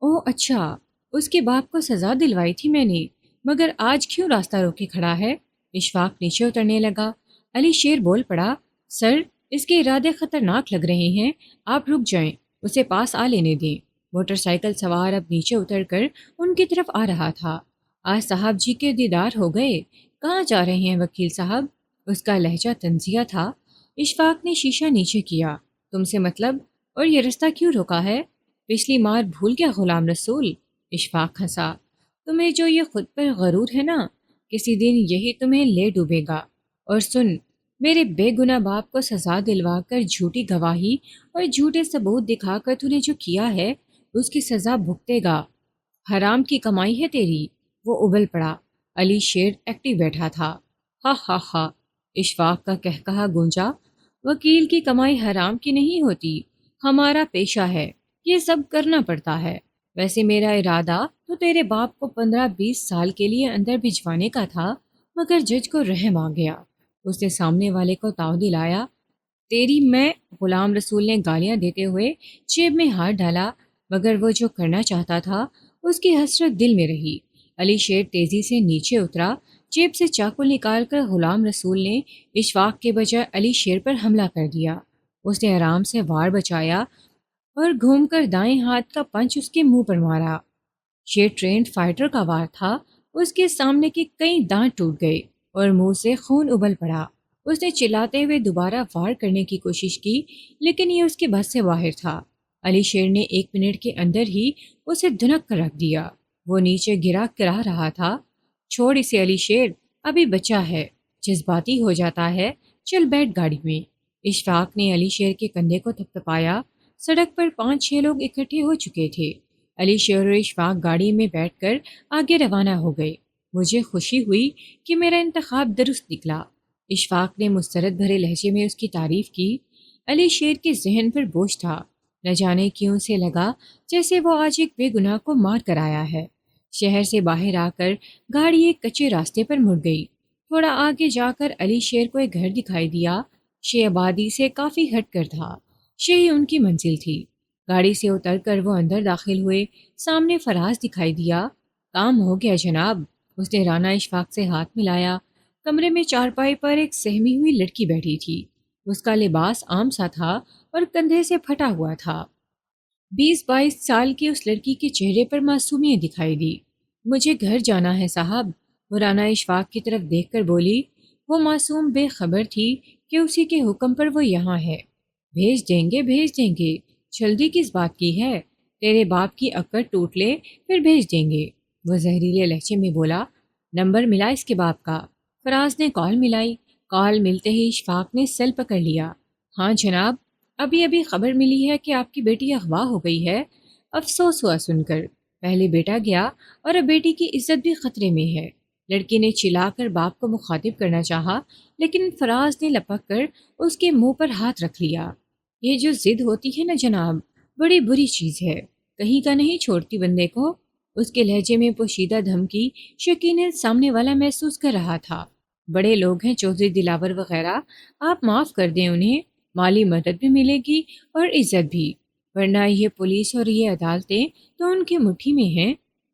اوہ اچھا، اس کے باپ کو سزا دلوائی تھی میں نے، مگر آج کیوں راستہ روکے کھڑا ہے؟ اشفاق نیچے اترنے لگا۔ علی شیر بول پڑا، سر، اس کے ارادے خطرناک لگ رہے ہیں، آپ رک جائیں، اسے پاس آ لینے دیں۔ موٹر سائیکل سوار اب نیچے اتر کر ان کی طرف آ رہا تھا۔ آج صاحب جی کے دیدار ہو گئے۔ کہاں جا رہے ہیں وکیل صاحب؟ اس کا لہجہ طنزیہ تھا۔ اشفاق نے شیشہ نیچے کیا۔ تم سے مطلب؟ اور یہ رستہ کیوں روکا ہے؟ پچھلی مار بھول گیا غلام رسول؟ اشفاق ہنسا۔ تمہیں جو یہ خود پر غرور ہے نا، کسی دن یہی تمہیں لے ڈوبے گا۔ اور سن، میرے بے گناہ باپ کو سزا دلوا کر جھوٹی گواہی اور جھوٹے ثبوت دکھا کر تو نے جو کیا ہے اس کی سزا بھگتے گا۔ حرام کی کمائی ہے تیری۔ وہ ابل پڑا۔ علی شیر ایکٹیو بیٹھا تھا۔ ہا ہا ہا، اشفاق کا کہکہا گونجا۔ وکیل کی کمائی حرام کی نہیں ہوتی، ہمارا پیشہ ہے، یہ سب کرنا پڑتا ہے۔ ویسے میرا ارادہ تو تیرے باپ کو 15-20 سال کے لیے اندر بھجوانے کا تھا، مگر جج کو رحم آ گیا۔ اس نے سامنے والے کو تاؤ دلایا۔ تیری میں، غلام رسول نے گالیاں دیتے ہوئے جیب میں ہاتھ ڈالا، مگر وہ جو کرنا چاہتا تھا اس کی حسرت دل میں رہی۔ علی شیر تیزی سے نیچے اترا۔ جیب سے چاقو نکال کر غلام رسول نے اشفاق کے بجائے علی شیر پر حملہ کر دیا۔ اس نے آرام سے وار بچایا اور گھوم کر دائیں ہاتھ کا پنچ اس کے منہ پر مارا۔ یہ ٹرینڈ فائٹر کا وار تھا۔ اس کے سامنے کے کئی دانت ٹوٹ گئے اور منہ سے خون ابل پڑا۔ اس نے چلاتے ہوئے دوبارہ وار کرنے کی کوشش کی، لیکن یہ اس کے بس سے باہر تھا۔ علی شیر نے 1 منٹ کے اندر ہی اسے دھنک کر رکھ دیا۔ وہ نیچے گرا کرا رہا تھا۔ چھوڑ اسے علی شیر، ابھی بچہ ہے، جذباتی ہو جاتا ہے، چل بیٹھ گاڑی میں۔ اشفاق نے علی شیر کے کندھے کو تھپتھپایا۔ سڑک پر 5-6 لوگ اکٹھے ہو چکے تھے۔ علی شیر اور اشفاق گاڑی میں بیٹھ کر آگے روانہ ہو گئے۔ مجھے خوشی ہوئی کہ میرا انتخاب درست نکلا۔ اشفاق نے مسترد بھرے لہجے میں اس کی تعریف کی۔ علی شیر کے ذہن پر بوجھ تھا، نہ جانے کیوں سے لگا جیسے وہ آج ایک بے گناہ کو مار کر آیا ہے۔ شہر سے باہر آ کر گاڑی ایک کچے راستے پر مڑ گئی۔ تھوڑا آگے جا کر علی شیر کو ایک گھر دکھائی دیا۔ شے آبادی سے کافی ہٹ کر تھا۔ ہی ان کی منزل تھی۔ گاڑی سے اتر کر وہ اندر داخل ہوئے۔ سامنے فراز دکھائی دیا۔ کام ہو گیا جناب۔ اس نے رانا اشفاق سے ہاتھ ملایا۔ کمرے میں چارپائی پر ایک سہمی ہوئی لڑکی بیٹھی تھی۔ اس کا لباس عام سا تھا اور کندھے سے پھٹا ہوا تھا۔ 20-22 سال کی اس لڑکی کے چہرے پر معصومیت دکھائی دی۔ مجھے گھر جانا ہے صاحب، وہ رانا اشفاق کی طرف دیکھ کر بولی۔ وہ معصوم بے خبر تھی کہ اسی کے حکم پر وہ یہاں ہے۔ بھیج دیں گے، جلدی کس بات کی ہے؟ تیرے باپ کی اکڑ ٹوٹ لے پھر بھیج دیں گے، وہ زہریلے لہجے میں بولا۔ نمبر ملا اس کے باپ کا؟ فراز نے کال ملائی۔ کال ملتے ہی اشفاق نے سیل پکڑ لیا۔ ہاں جناب، ابھی خبر ملی ہے کہ آپ کی بیٹی اغوا ہو گئی ہے۔ افسوس ہوا سن کر، پہلے بیٹا گیا اور اب بیٹی کی عزت بھی خطرے میں ہے۔ لڑکی نے چلا کر باپ کو مخاطب کرنا چاہا، لیکن فراز نے لپک کر اس کے منہ پر ہاتھ رکھ لیا۔ یہ جو ضد ہوتی ہے نا جناب، بڑی بری چیز ہے، کہیں کا نہیں چھوڑتی بندے کو۔ اس کے لہجے میں پوشیدہ دھمکی یقیناً سامنے والا محسوس کر رہا تھا۔ بڑے لوگ ہیں چودھری دلاور وغیرہ، آپ معاف کر دیں انہیں، مالی مدد بھی ملے گی اور عزت بھی، ورنہ یہ پولیس اور یہ عدالتیں تو ان کی مٹھی میں ہیں۔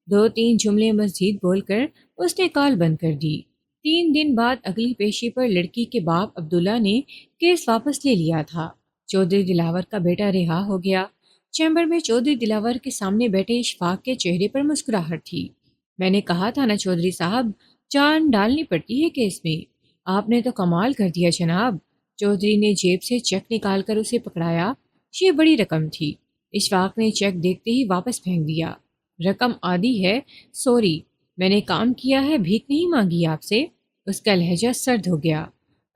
دو تین جملے مزید بول کر اس نے کال بند کر دی۔ 3 دن بعد اگلی پیشی پر لڑکی کے باپ عبداللہ نے کیس واپس لے لیا تھا۔ چودھری دلاور کا بیٹا رہا ہو گیا۔ چیمبر میں چودھری دلاور کے سامنے بیٹھے اشفاق کے چہرے پر مسکراہٹ تھی۔ میں نے کہا تھا نا چودھری صاحب، جان ڈالنی پڑتی ہے کیس میں۔ آپ نے تو کمال کر دیا جناب۔ چودھری نے جیب سے چیک نکال کر اسے پکڑایا۔ یہ بڑی رقم تھی۔ اشفاق نے چیک دیکھتے ہی واپس پھینک دیا۔ رقم آدھی ہے، سوری، میں نے کام کیا ہے، بھیک نہیں مانگی آپ سے۔ اس کا لہجہ سرد ہو گیا۔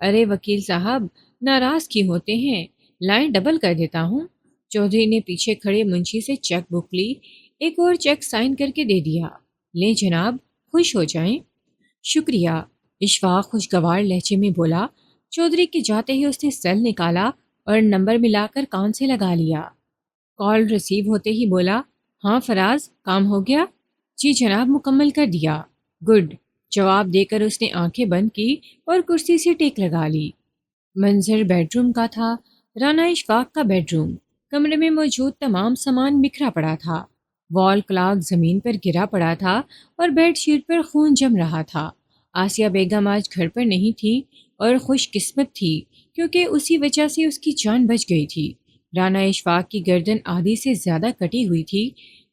ارے وکیل صاحب، ناراض کیوں ہوتے ہیں؟ لائن ڈبل کر دیتا ہوں۔ چودھری نے پیچھے کھڑے منشی سے چیک بک لی، ایک اور چیک سائن کر کے دے دیا۔ لیں جناب، خوش ہو جائیں۔ شکریہ، اشفاق خوشگوار لہجے میں بولا۔ چودھری کے جاتے ہی اس نے سیل نکالا اور نمبر ملا کر کان سے لگا لیا۔ کال ریسیو ہوتے ہی بولا، ہاں فراز، کام ہو گیا؟ جی جناب، مکمل کر دیا۔ گڈ، جواب دے کر اس نے آنکھیں بند کی اور کرسی سے ٹیک لگا لی۔ منظر بیڈ روم کا تھا، رانا اشفاق کا بیڈ روم۔ کمرے میں موجود تمام سامان بکھرا پڑا تھا۔ وال کلاک زمین پر گرا پڑا تھا اور بیڈ شیٹ پر خون جم رہا تھا۔ آسیہ بیگم آج گھر پر نہیں تھی اور خوش قسمت تھی کیونکہ اسی وجہ سے اس کی جان بچ گئی تھی۔ رانا اشفاق کی گردن آدھی سے زیادہ کٹی ہوئی تھی،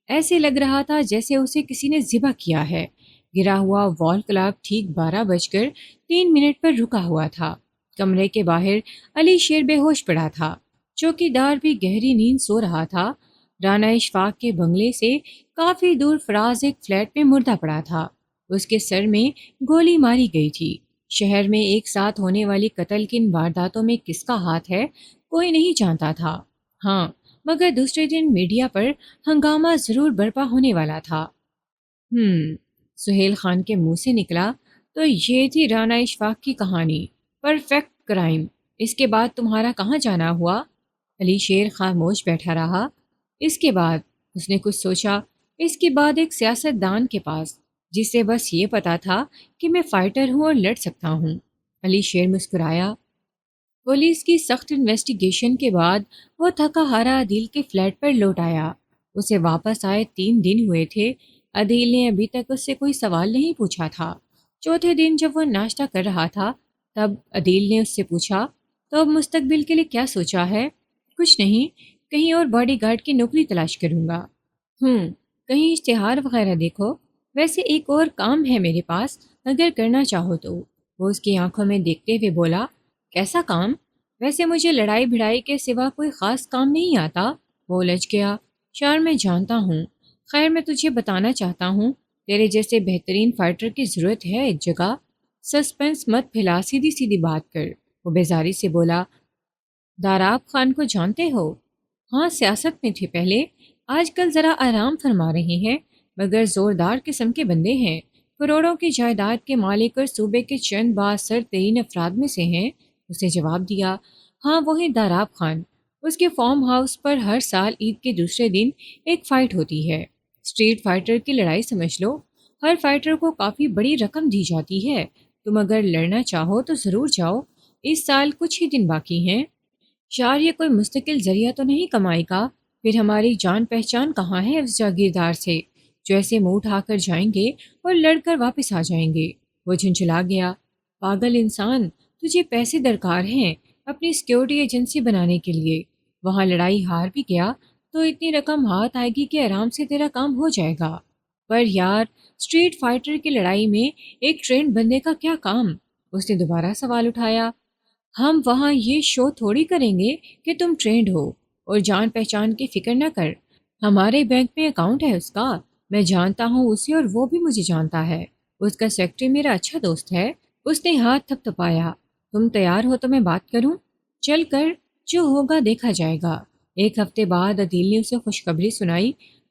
ایسے لگ رہا تھا جیسے اسے کسی نے ذبح کیا ہے۔ گرا ہوا وال کلاک ٹھیک 12:03 پر رکا ہوا تھا۔ کمرے کے باہر علی شیر بے ہوش پڑا تھا۔ چوکی دار بھی گہری نیند سو رہا تھا۔ رانا اشفاق کے بنگلے سے کافی دور فراز ایک فلیٹ میں مردہ پڑا تھا۔ اس کے سر میں گولی ماری گئی تھی۔ شہر میں ایک ساتھ ہونے والی قتل کی ان وارداتوں میں کس کا ہاتھ ہے، کوئی نہیں جانتا تھا۔ ہاں، مگر دوسرے دن میڈیا پر ہنگامہ ضرور برپا ہونے والا تھا۔ سہیل خان کے منہ سے نکلا، تو یہ تھی رانا اشفاق کی کہانی، پرفیکٹ کرائم۔ اس کے بعد تمہارا کہاں جانا ہوا؟ علی شیر خاموش بیٹھا رہا۔ اس کے بعد، اس نے کچھ سوچا، اس کے بعد ایک سیاست دان کے پاس، جسے بس یہ پتا تھا کہ میں فائٹر ہوں اور لڑ سکتا ہوں۔ علی شیر مسکرایا۔ پولیس کی سخت انویسٹیگیشن کے بعد وہ تھکا ہارا عدیل کے فلیٹ پر لوٹ آیا۔ اسے واپس آئے 3 دن ہوئے تھے۔ عدیل نے ابھی تک اس سے کوئی سوال نہیں پوچھا تھا۔ چوتھے دن جب وہ ناشتہ کر رہا تھا تب عدیل نے اس سے پوچھا، تو اب مستقبل کے لیے کیا سوچا ہے؟ کچھ نہیں، کہیں اور باڈی گارڈ کی نوکری تلاش کروں گا۔ کہیں اشتہار وغیرہ دیکھو۔ ویسے ایک اور کام ہے میرے پاس، اگر کرنا چاہو تو۔ وہ اس کی آنکھوں میں دیکھتے ہوئے بولا، کیسا کام؟ ویسے مجھے لڑائی بھڑائی کے سوا کوئی خاص کام نہیں آتا۔ وہ الجھ گیا۔ شار میں جانتا ہوں، خیر میں تجھے بتانا چاہتا ہوں، تیرے جیسے بہترین فائٹر کی ضرورت ہے ایک جگہ۔ سسپنس مت پھیلا، سیدھی سیدھی بات کر۔ وہ بیزاری سے بولا، داراب خان کو جانتے ہو؟ ہاں، سیاست میں تھے پہلے، آج کل ذرا آرام فرما رہے ہیں، مگر زوردار قسم کے بندے ہیں۔ کروڑوں کی جائیداد کے مالک اور صوبے کے چند بااثر ترین افراد میں سے ہیں۔ اس نے جواب دیا، ہاں وہی داراب خان۔ اس کے فارم ہاؤس پر ہر سال عید کے دوسرے دن ایک فائٹ ہوتی ہے۔ اسٹریٹ فائٹر کی لڑائی سمجھ لو۔ ہر فائٹر کو کافی بڑی رقم دی جاتی ہے۔ تم اگر لڑنا چاہو تو ضرور جاؤ، اس سال کچھ ہی دن باقی ہیں۔ شار، یہ کوئی مستقل ذریعہ تو نہیں کمائی کا؟ پھر ہماری جان پہچان کہاں ہے اس جاگیردار سے، جو ایسے منہ اٹھا کر جائیں گے اور لڑ کر واپس آ جائیں گے؟ وہ جھنجھلا گیا۔ پاگل انسان، تجھے پیسے درکار ہیں اپنی سیکیورٹی ایجنسی بنانے کے لیے۔ وہاں لڑائی ہار بھی گیا تو اتنی رقم ہاتھ آئے گی کہ آرام سے تیرا کام ہو جائے گا۔ پر یار، اسٹریٹ فائٹر کی لڑائی میں ایک ٹرینڈ بندے کا کیا کام؟ اس نے دوبارہ سوال اٹھایا۔ ہم وہاں یہ شو تھوڑی کریں گے کہ تم ٹرینڈ ہو، اور جان پہچان کی فکر نہ کر، ہمارے بینک میں اکاؤنٹ ہے اس کا، میں جانتا ہوں اسے اور وہ بھی مجھے جانتا ہے۔ اس کا سیکٹری میرا اچھا دوست ہے۔ اس نے ہاتھ تھپ تھپایا۔ تم تیار ہو تو میں بات کروں؟ چل کر، جو ہوگا دیکھا جائے گا۔ ایک ہفتے بعد عدیل نے اسے خوشخبری سنائی،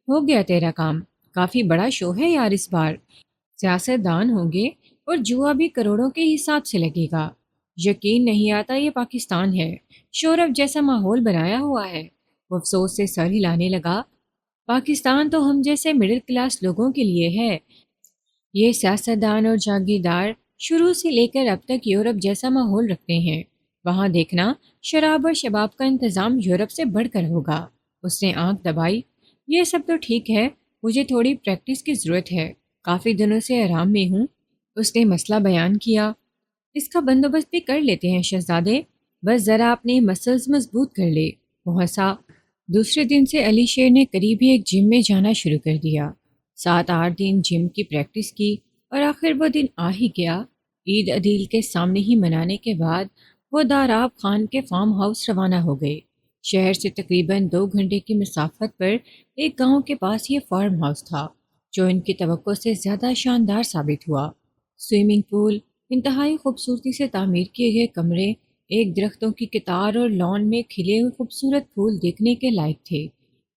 ہو گیا تیرا کام، کافی بڑا شو ہے یار اس بار، سیاست دان ہوں گے اور جوا بھی کروڑوں کے حساب سے لگے گا۔ یقین نہیں آتا یہ پاکستان ہے، شورف جیسا ماحول بنایا ہوا ہے۔ وہ افسوس سے سر ہلانے لگا۔ پاکستان تو ہم جیسے مڈل کلاس لوگوں کے لیے ہے، یہ سیاستدان اور جاگیردار شروع سے لے کر اب تک یورپ جیسا ماحول رکھتے ہیں۔ وہاں دیکھنا شراب اور شباب کا انتظام یورپ سے بڑھ کر ہوگا۔ اس نے آنکھ دبائی۔ یہ سب تو ٹھیک ہے، مجھے تھوڑی پریکٹس کی ضرورت ہے، کافی دنوں سے آرام میں ہوں۔ اس نے مسئلہ بیان کیا۔ اس کا بندوبست بھی کر لیتے ہیں شہزادے، بس ذرا اپنے مسلز مضبوط کر لے۔ وہ ہنسا۔ دوسرے دن سے علی شیر نے قریبی ایک جم میں جانا شروع کر دیا۔ 7 8 دن جم کی پریکٹس کی اور آخر وہ دن آ ہی گیا۔ عید عدیل کے سامنے ہی منانے کے بعد وہ داراب خان کے فارم ہاؤس روانہ ہو گئے۔ شہر سے تقریباً 2 گھنٹے کی مسافت پر ایک گاؤں کے پاس یہ فارم ہاؤس تھا، جو ان کی توقع سے زیادہ شاندار ثابت ہوا۔ سوئمنگ پول، انتہائی خوبصورتی سے تعمیر کیے گئے کمرے، ایک درختوں کی قطار اور لان میں کھلے ہوئے خوبصورت پھول دیکھنے کے لائق تھے۔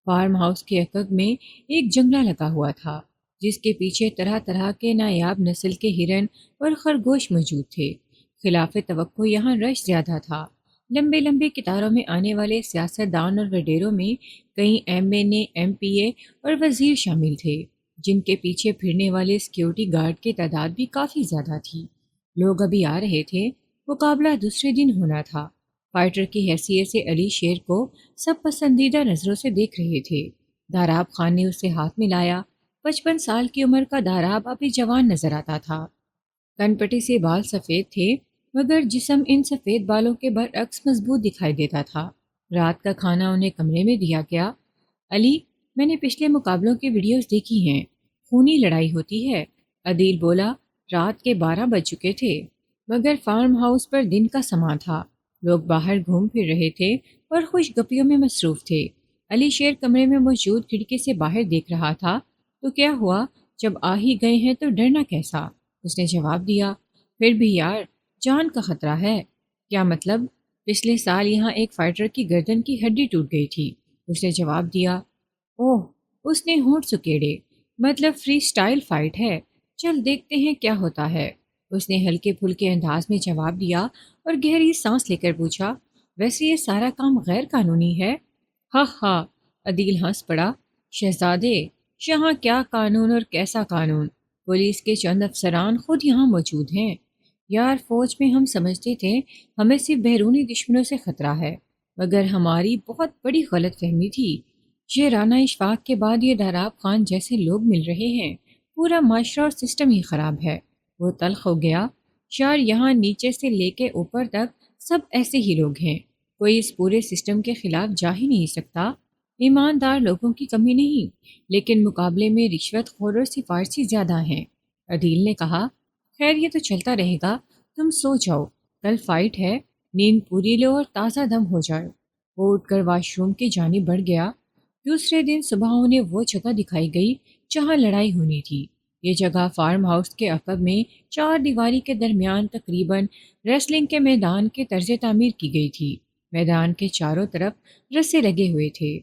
فارم ہاؤس کے عقب میں ایک جنگلہ لگا ہوا تھا، جس کے پیچھے طرح طرح کے نایاب نسل کے ہرن اور خرگوش موجود تھے۔ خلاف توقع یہاں رش زیادہ تھا۔ لمبے لمبے قطاروں میں آنے والے سیاستدان اور وڈیروں میں کئی MNA MPA اور وزیر شامل تھے، جن کے پیچھے پھرنے والے سیکیورٹی گارڈ کی تعداد بھی کافی زیادہ تھی۔ لوگ ابھی آ رہے تھے، مقابلہ دوسرے دن ہونا تھا۔ فائٹر کی حیثیت سے علی شیر کو سب پسندیدہ نظروں سے دیکھ رہے تھے۔ داراب خان نے اسے ہاتھ ملایا۔ 55 سال کی عمر کا داراب ابھی جوان نظر آتا تھا۔ کن پٹی سے بال سفید تھے، مگر جسم ان سفید بالوں کے برعکس مضبوط دکھائی دیتا تھا۔ رات کا کھانا انہیں کمرے میں دیا گیا۔ علی، میں نے پچھلے مقابلوں کی ویڈیوز دیکھی ہیں، خونی لڑائی ہوتی ہے۔ عدیل بولا۔ رات کے 12 بج چکے تھے، مگر فارم ہاؤس پر دن کا سماں تھا۔ لوگ باہر گھوم پھر رہے تھے اور خوش گپیوں میں مصروف تھے۔ علی شیر کمرے میں موجود کھڑکی سے باہر دیکھ رہا تھا۔ تو کیا ہوا، جب آ ہی گئے ہیں تو ڈرنا کیسا؟ اس نے جواب دیا۔ پھر بھی یار، جان کا خطرہ ہے۔ کیا مطلب؟ پچھلے سال یہاں ایک فائٹر کی گردن کی ہڈی ٹوٹ گئی تھی، اس نے جواب دیا۔ اوہ، اس نے ہونٹ سکیڑے۔ مطلب فری سٹائل فائٹ ہے، چل دیکھتے ہیں کیا ہوتا ہے، اس نے ہلکے پھلکے انداز میں جواب دیا اور گہری سانس لے کر پوچھا، ویسے یہ سارا کام غیر قانونی ہے؟ ہاں ہاں، عدیل ہنس پڑا۔ شہزادے، یہاں کیا قانون اور کیسا قانون، پولیس کے چند افسران خود یہاں موجود ہیں۔ یار، فوج میں ہم سمجھتے تھے ہمیں صرف بیرونی دشمنوں سے خطرہ ہے، مگر ہماری بہت بڑی غلط فہمی تھی۔ یہ رانا اشفاق کے بعد یہ داراب خان جیسے لوگ مل رہے ہیں، پورا معاشرہ اور سسٹم ہی خراب ہے۔ وہ تلخ ہو گیا۔ یار، یہاں نیچے سے لے کے اوپر تک سب ایسے ہی لوگ ہیں، کوئی اس پورے سسٹم کے خلاف جا ہی نہیں سکتا۔ ایماندار لوگوں کی کمی نہیں، لیکن مقابلے میں رشوت خور اور سفارشی زیادہ ہیں، عدیل نے کہا۔ خیر، یہ تو چلتا رہے گا، تم سو جاؤ، کل فائٹ ہے، نیند پوری لو اور تازہ دم ہو جاؤ۔ وہ اٹھ کر واش روم کی جانب بڑھ گیا۔ دوسرے دن صبح انہیں وہ جگہ دکھائی گئی جہاں لڑائی ہونی تھی۔ یہ جگہ فارم ہاؤس کے عقب میں 4 دیواری کے درمیان تقریباً ریسلنگ کے میدان کے طرز تعمیر کی گئی تھی۔ میدان کے چاروں طرف رسے لگے ہوئے تھے۔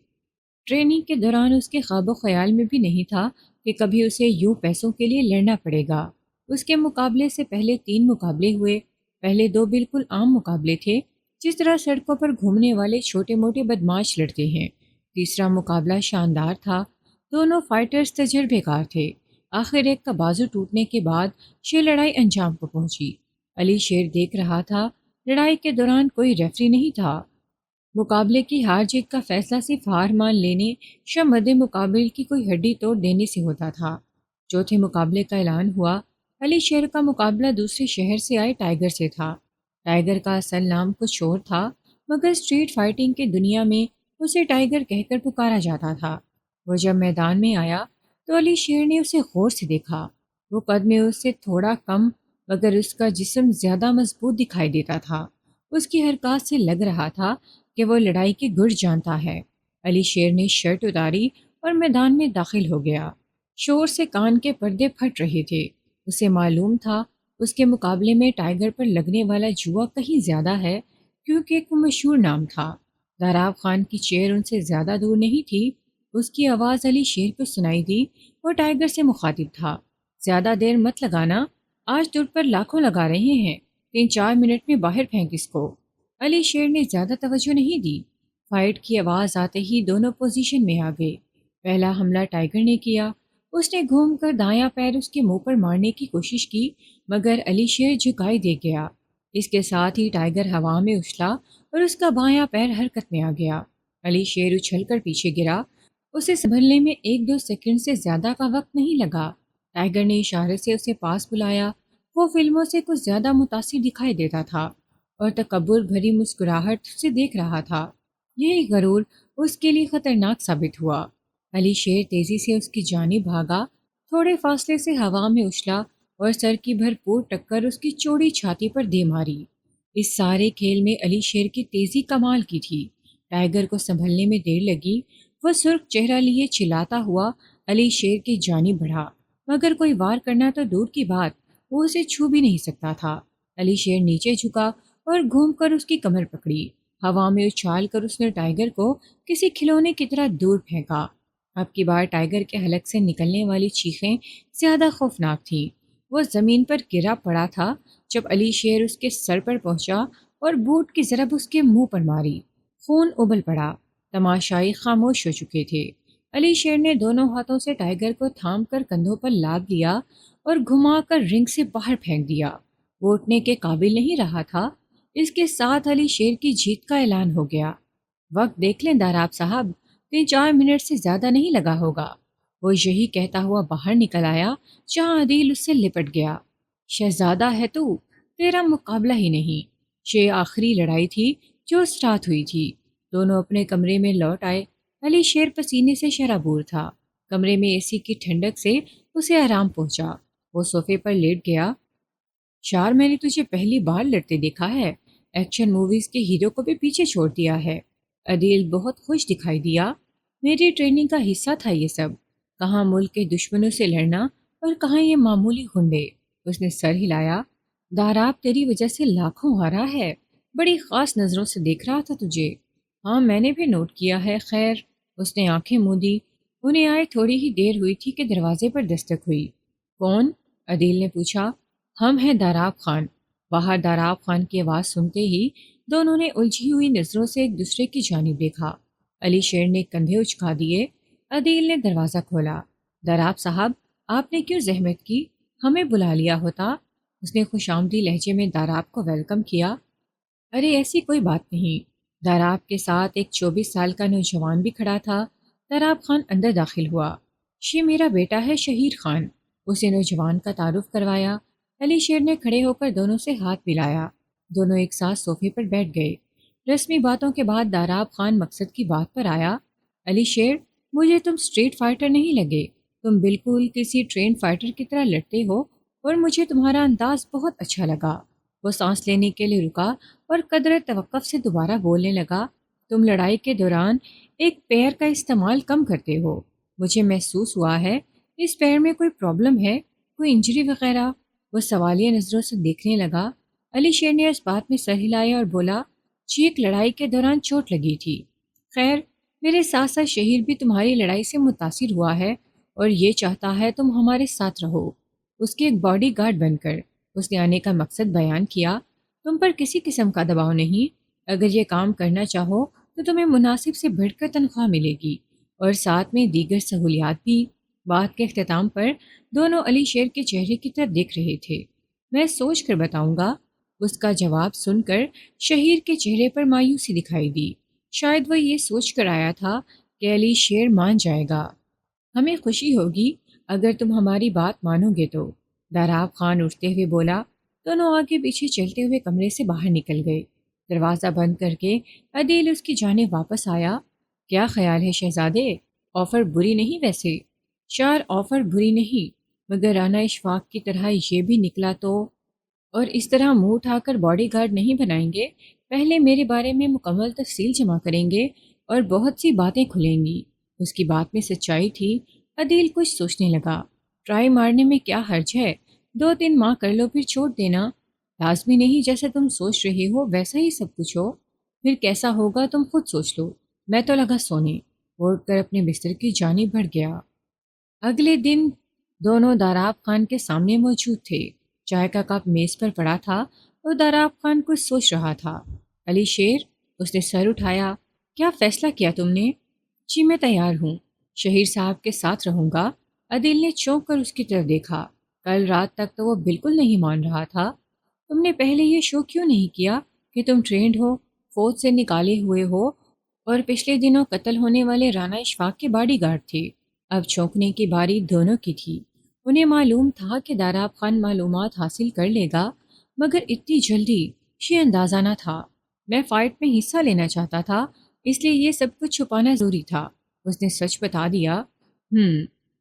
ٹریننگ کے دوران اس کے خواب و خیال میں بھی نہیں تھا کہ کبھی اسے یوں پیسوں کے لیے لڑنا پڑے گا۔ اس کے مقابلے سے پہلے 3 مقابلے ہوئے۔ پہلے 2 بالکل عام مقابلے تھے، جس طرح سڑکوں پر گھومنے والے چھوٹے موٹے بدماش لڑتے ہیں۔ تیسرا مقابلہ شاندار تھا، دونوں فائٹرز تجربے کار تھے۔ آخر ایک کا بازو ٹوٹنے کے بعد یہ لڑائی انجام کو پہنچی۔ علی شیر دیکھ رہا تھا۔ لڑائی کے دوران کوئی ریفری نہیں تھا۔ مقابلے کی ہار جیت کا فیصلہ صرف ہار مان لینے یا مد مقابل کی کوئی ہڈی توڑ دینے سے ہوتا تھا۔ چوتھے مقابلے کا اعلان ہوا۔ علی شیر کا مقابلہ دوسرے شہر سے آئے ٹائیگر سے تھا۔ ٹائیگر کا اصل نام کچھ اور تھا، مگر اسٹریٹ فائٹنگ کی دنیا میں اسے ٹائیگر کہہ کر پکارا جاتا تھا۔ وہ جب میدان میں آیا تو علی شیر نے اسے غور سے دیکھا۔ وہ قد میں اس سے تھوڑا کم، مگر اس کا جسم زیادہ مضبوط دکھائی دیتا تھا۔ اس کی حرکات سے لگ رہا تھا کہ وہ لڑائی کی گرج جانتا ہے۔ علی شیر نے شرٹ اتاری اور میدان میں داخل ہو گیا۔ شور سے کان کے پردے پھٹ رہے تھے۔ اسے معلوم تھا اس کے مقابلے میں ٹائیگر پر لگنے والا جوا کہیں زیادہ ہے، کیونکہ ایک مشہور نام تھا۔ داراب خان کی چیئر ان سے زیادہ دور نہیں تھی۔ اس کی آواز علی شیر کو سنائی دی۔ وہ ٹائیگر سے مخاطب تھا۔ زیادہ دیر مت لگانا، آج تجھ پر لاکھوں لگا رہے ہیں، 3 4 منٹ میں باہر پھینک اس کو۔ علی شیر نے زیادہ توجہ نہیں دی۔ فائٹ کی آواز آتے ہی دونوں پوزیشن میں آ گئے۔ پہلا حملہ ٹائیگر نے کیا۔ اس نے گھوم کر دایاں پیر اس کے منہ پر مارنے کی کوشش کی، مگر علی شیر جھکائی دے گیا۔ اس کے ساتھ ہی ٹائیگر ہوا میں اچھلا اور اس کا بایاں پیر حرکت میں آ گیا۔ علی شیر اچھل کر پیچھے گرا۔ اسے سنبھلنے میں 1-2 سیکنڈ سے زیادہ کا وقت نہیں لگا۔ ٹائیگر نے اشارے سے اسے پاس بلایا۔ وہ فلموں سے کچھ زیادہ متاثر دکھائی دیتا تھا اور تکبر بھری مسکراہٹ سے دیکھ رہا تھا۔ یہی غرور اس کے لیے خطرناک ثابت ہوا۔ علی شیر تیزی سے اس کی جانب بھاگا، تھوڑے فاصلے سے ہوا میں اچھلا اور سر کی بھرپور ٹکر اس کی چوڑی چھاتی پر دے ماری۔ اس سارے کھیل میں علی شیر کی تیزی کمال کی تھی۔ ٹائیگر کو سنبھلنے میں دیر لگی۔ وہ سرخ چہرہ لیے چلاتا ہوا علی شیر کی جانب بڑھا، مگر کوئی وار کرنا تو دور کی بات، وہ اسے چھو بھی نہیں سکتا تھا۔ علی شیر نیچے جھکا اور گھوم کر اس کی کمر پکڑی۔ ہوا میں اچھال کر اس نے ٹائیگر کو کسی کھلونے کی طرح دور پھینکا۔ اب کی بار ٹائیگر کے حلق سے نکلنے والی چیخیں زیادہ خوفناک تھیں۔ وہ زمین پر گرا پڑا تھا جب علی شیر اس کے سر پر پہنچا اور بوٹ کی ضرب اس کے منہ پر ماری۔ خون ابل پڑا۔ تماشائی خاموش ہو چکے تھے۔ علی شیر نے دونوں ہاتھوں سے ٹائیگر کو تھام کر کندھوں پر لاد لیا اور گھما کر رنگ سے باہر پھینک دیا۔ وہ اٹھنے کے قابل نہیں رہا تھا۔ اس کے ساتھ علی شیر کی جیت کا اعلان ہو گیا۔ وقت دیکھ لیں داراب صاحب، 3-4 منٹ سے زیادہ نہیں لگا ہوگا۔ وہ یہی کہتا ہوا باہر نکل آیا جہاں عدیل اس سے لپٹ گیا۔ شہزادہ ہے تو تیرا مقابلہ ہی نہیں۔ یہ آخری لڑائی تھی جو سٹارٹ ہوئی تھی۔ دونوں اپنے کمرے میں لوٹ آئے۔ علی شیر پسینے سے شرابور تھا۔ کمرے میں اے سی کی ٹھنڈک سے اسے آرام پہنچا۔ وہ صوفے پر لیٹ گیا۔ شار، میں نے تجھے پہلی بار لڑتے دیکھا ہے۔ ایکشن موویز کے ہیرو کو بھی پیچھے چھوڑ دیا ہے۔ عدیل بہت خوش دکھائی دیا۔ میری ٹریننگ کا حصہ تھا یہ سب۔ کہاں ملک کے دشمنوں سے لڑنا اور کہاں یہ معمولی غنڈے۔ اس نے سر ہلایا۔ داراب تیری وجہ سے لاکھوں ہارا ہے۔ بڑی خاص نظروں سے دیکھ رہا تھا تجھے۔ ہاں میں نے بھی نوٹ کیا ہے۔ خیر، اس نے آنکھیں موندی۔ انہیں آئے تھوڑی ہی دیر ہوئی تھی کہ دروازے پر دستک ہوئی۔ کون؟ عدیل نے پوچھا۔ ہم ہیں داراب خان۔ باہر داراب خان کی آواز سنتے ہی دونوں نے الجھی ہوئی نظروں سے ایک دوسرے کی جانب دیکھا۔ علی شیر نے کندھے اچکا دیے۔ عدیل نے دروازہ کھولا۔ داراب صاحب، آپ نے کیوں زحمت کی؟ ہمیں بلا لیا ہوتا۔ اس نے خوش آمدی لہجے میں داراب کو ویلکم کیا۔ ارے ایسی کوئی بات نہیں۔ داراب کے ساتھ ایک 24 سال کا نوجوان بھی کھڑا تھا۔ داراب خان اندر داخل ہوا۔ یہ میرا بیٹا ہے شہیر خان۔ اسے نوجوان کا تعارف کروایا۔ علی شیر نے کھڑے ہو کر دونوں سے ہاتھ ملایا۔ دونوں ایک ساتھ صوفے پر بیٹھ گئے۔ رسمی باتوں کے بعد داراب خان مقصد کی بات پر آیا۔ علی شیر، مجھے تم اسٹریٹ فائٹر نہیں لگے۔ تم بالکل کسی ٹرین فائٹر کی طرح لڑتے ہو اور مجھے تمہارا انداز بہت اچھا لگا۔ وہ سانس لینے کے لیے رکا اور قدر توقف سے دوبارہ بولنے لگا۔ تم لڑائی کے دوران ایک پیر کا استعمال کم کرتے ہو۔ مجھے محسوس ہوا ہے اس پیر میں کوئی پرابلم ہے، کوئی انجری وغیرہ۔ وہ سوالیہ نظروں سے دیکھنے لگا۔ علی شیر نے اس بات میں سر ہلایا اور بولا، جی ایک لڑائی کے دوران چوٹ لگی تھی۔ خیر، میرے ساتھ ساتھ شہیر بھی تمہاری لڑائی سے متاثر ہوا ہے اور یہ چاہتا ہے تم ہمارے ساتھ رہو، اس کے ایک باڈی گارڈ بن کر۔ اس نے آنے کا مقصد بیان کیا۔ تم پر کسی قسم کا دباؤ نہیں۔ اگر یہ کام کرنا چاہو تو تمہیں مناسب سے بڑھ کر تنخواہ ملے گی اور ساتھ میں دیگر سہولیات بھی۔ بات کے اختتام پر دونوں علی شیر کے چہرے کی طرف دیکھ رہے تھے۔ میں سوچ کر بتاؤں گا۔ اس کا جواب سن کر شہیر کے چہرے پر مایوسی دکھائی دی۔ شاید وہ یہ سوچ کر آیا تھا کہ علی شیر مان جائے گا۔ ہمیں خوشی ہوگی اگر تم ہماری بات مانو گے تو، داراب خان اٹھتے ہوئے بولا۔ دونوں آگے پیچھے چلتے ہوئے کمرے سے باہر نکل گئے۔ دروازہ بند کر کے عدیل اس کی جانب واپس آیا۔ کیا خیال ہے شہزادے؟ آفر بری نہیں ویسے؟ شار، آفر بری نہیں، مگر رانا اشفاق کی طرح یہ بھی نکلا تو؟ اور اس طرح منہ اٹھا کر باڈی گارڈ نہیں بنائیں گے۔ پہلے میرے بارے میں مکمل تفصیل جمع کریں گے اور بہت سی باتیں کھلیں گی۔ اس کی بات میں سچائی تھی۔ عدیل کچھ سوچنے لگا۔ ٹرائی مارنے میں کیا حرج ہے؟ 2-3 ماہ کر لو پھر چھوڑ دینا۔ لازمی نہیں جیسا تم سوچ رہے ہو ویسا ہی سب کچھ ہو۔ پھر کیسا ہوگا تم خود سوچ لو۔ میں تو لگا سونے۔ وہ اٹھ کر اپنے بستر کی جانب بڑھ گیا۔ اگلے دن دونوں داراب خان کے سامنے موجود تھے۔ چائے کا کپ میز پر پڑا تھا اور داراب خان کچھ سوچ رہا تھا۔ علی شیر، اس نے سر اٹھایا۔ کیا فیصلہ کیا تم نے؟ جی میں تیار ہوں، شہیر صاحب کے ساتھ رہوں گا۔ عدیل نے چونک کر اس کی طرف دیکھا۔ کل رات تک تو وہ بالکل نہیں مان رہا تھا۔ تم نے پہلے یہ شو کیوں نہیں کیا کہ تم ٹرینڈ ہو، فوج سے نکالے ہوئے ہو اور پچھلے دنوں قتل ہونے والے رانا اشفاق کے باڈی گارڈ تھے؟ اب چونکنے کی باری دونوں کی تھی۔ انہیں معلوم تھا کہ داراب خان معلومات حاصل کر لے گا، مگر اتنی جلدی یہ اندازہ نہ تھا۔ میں فائٹ میں حصہ لینا چاہتا تھا، اس لیے یہ سب کچھ چھپانا ضروری تھا۔ اس نے سچ بتا دیا۔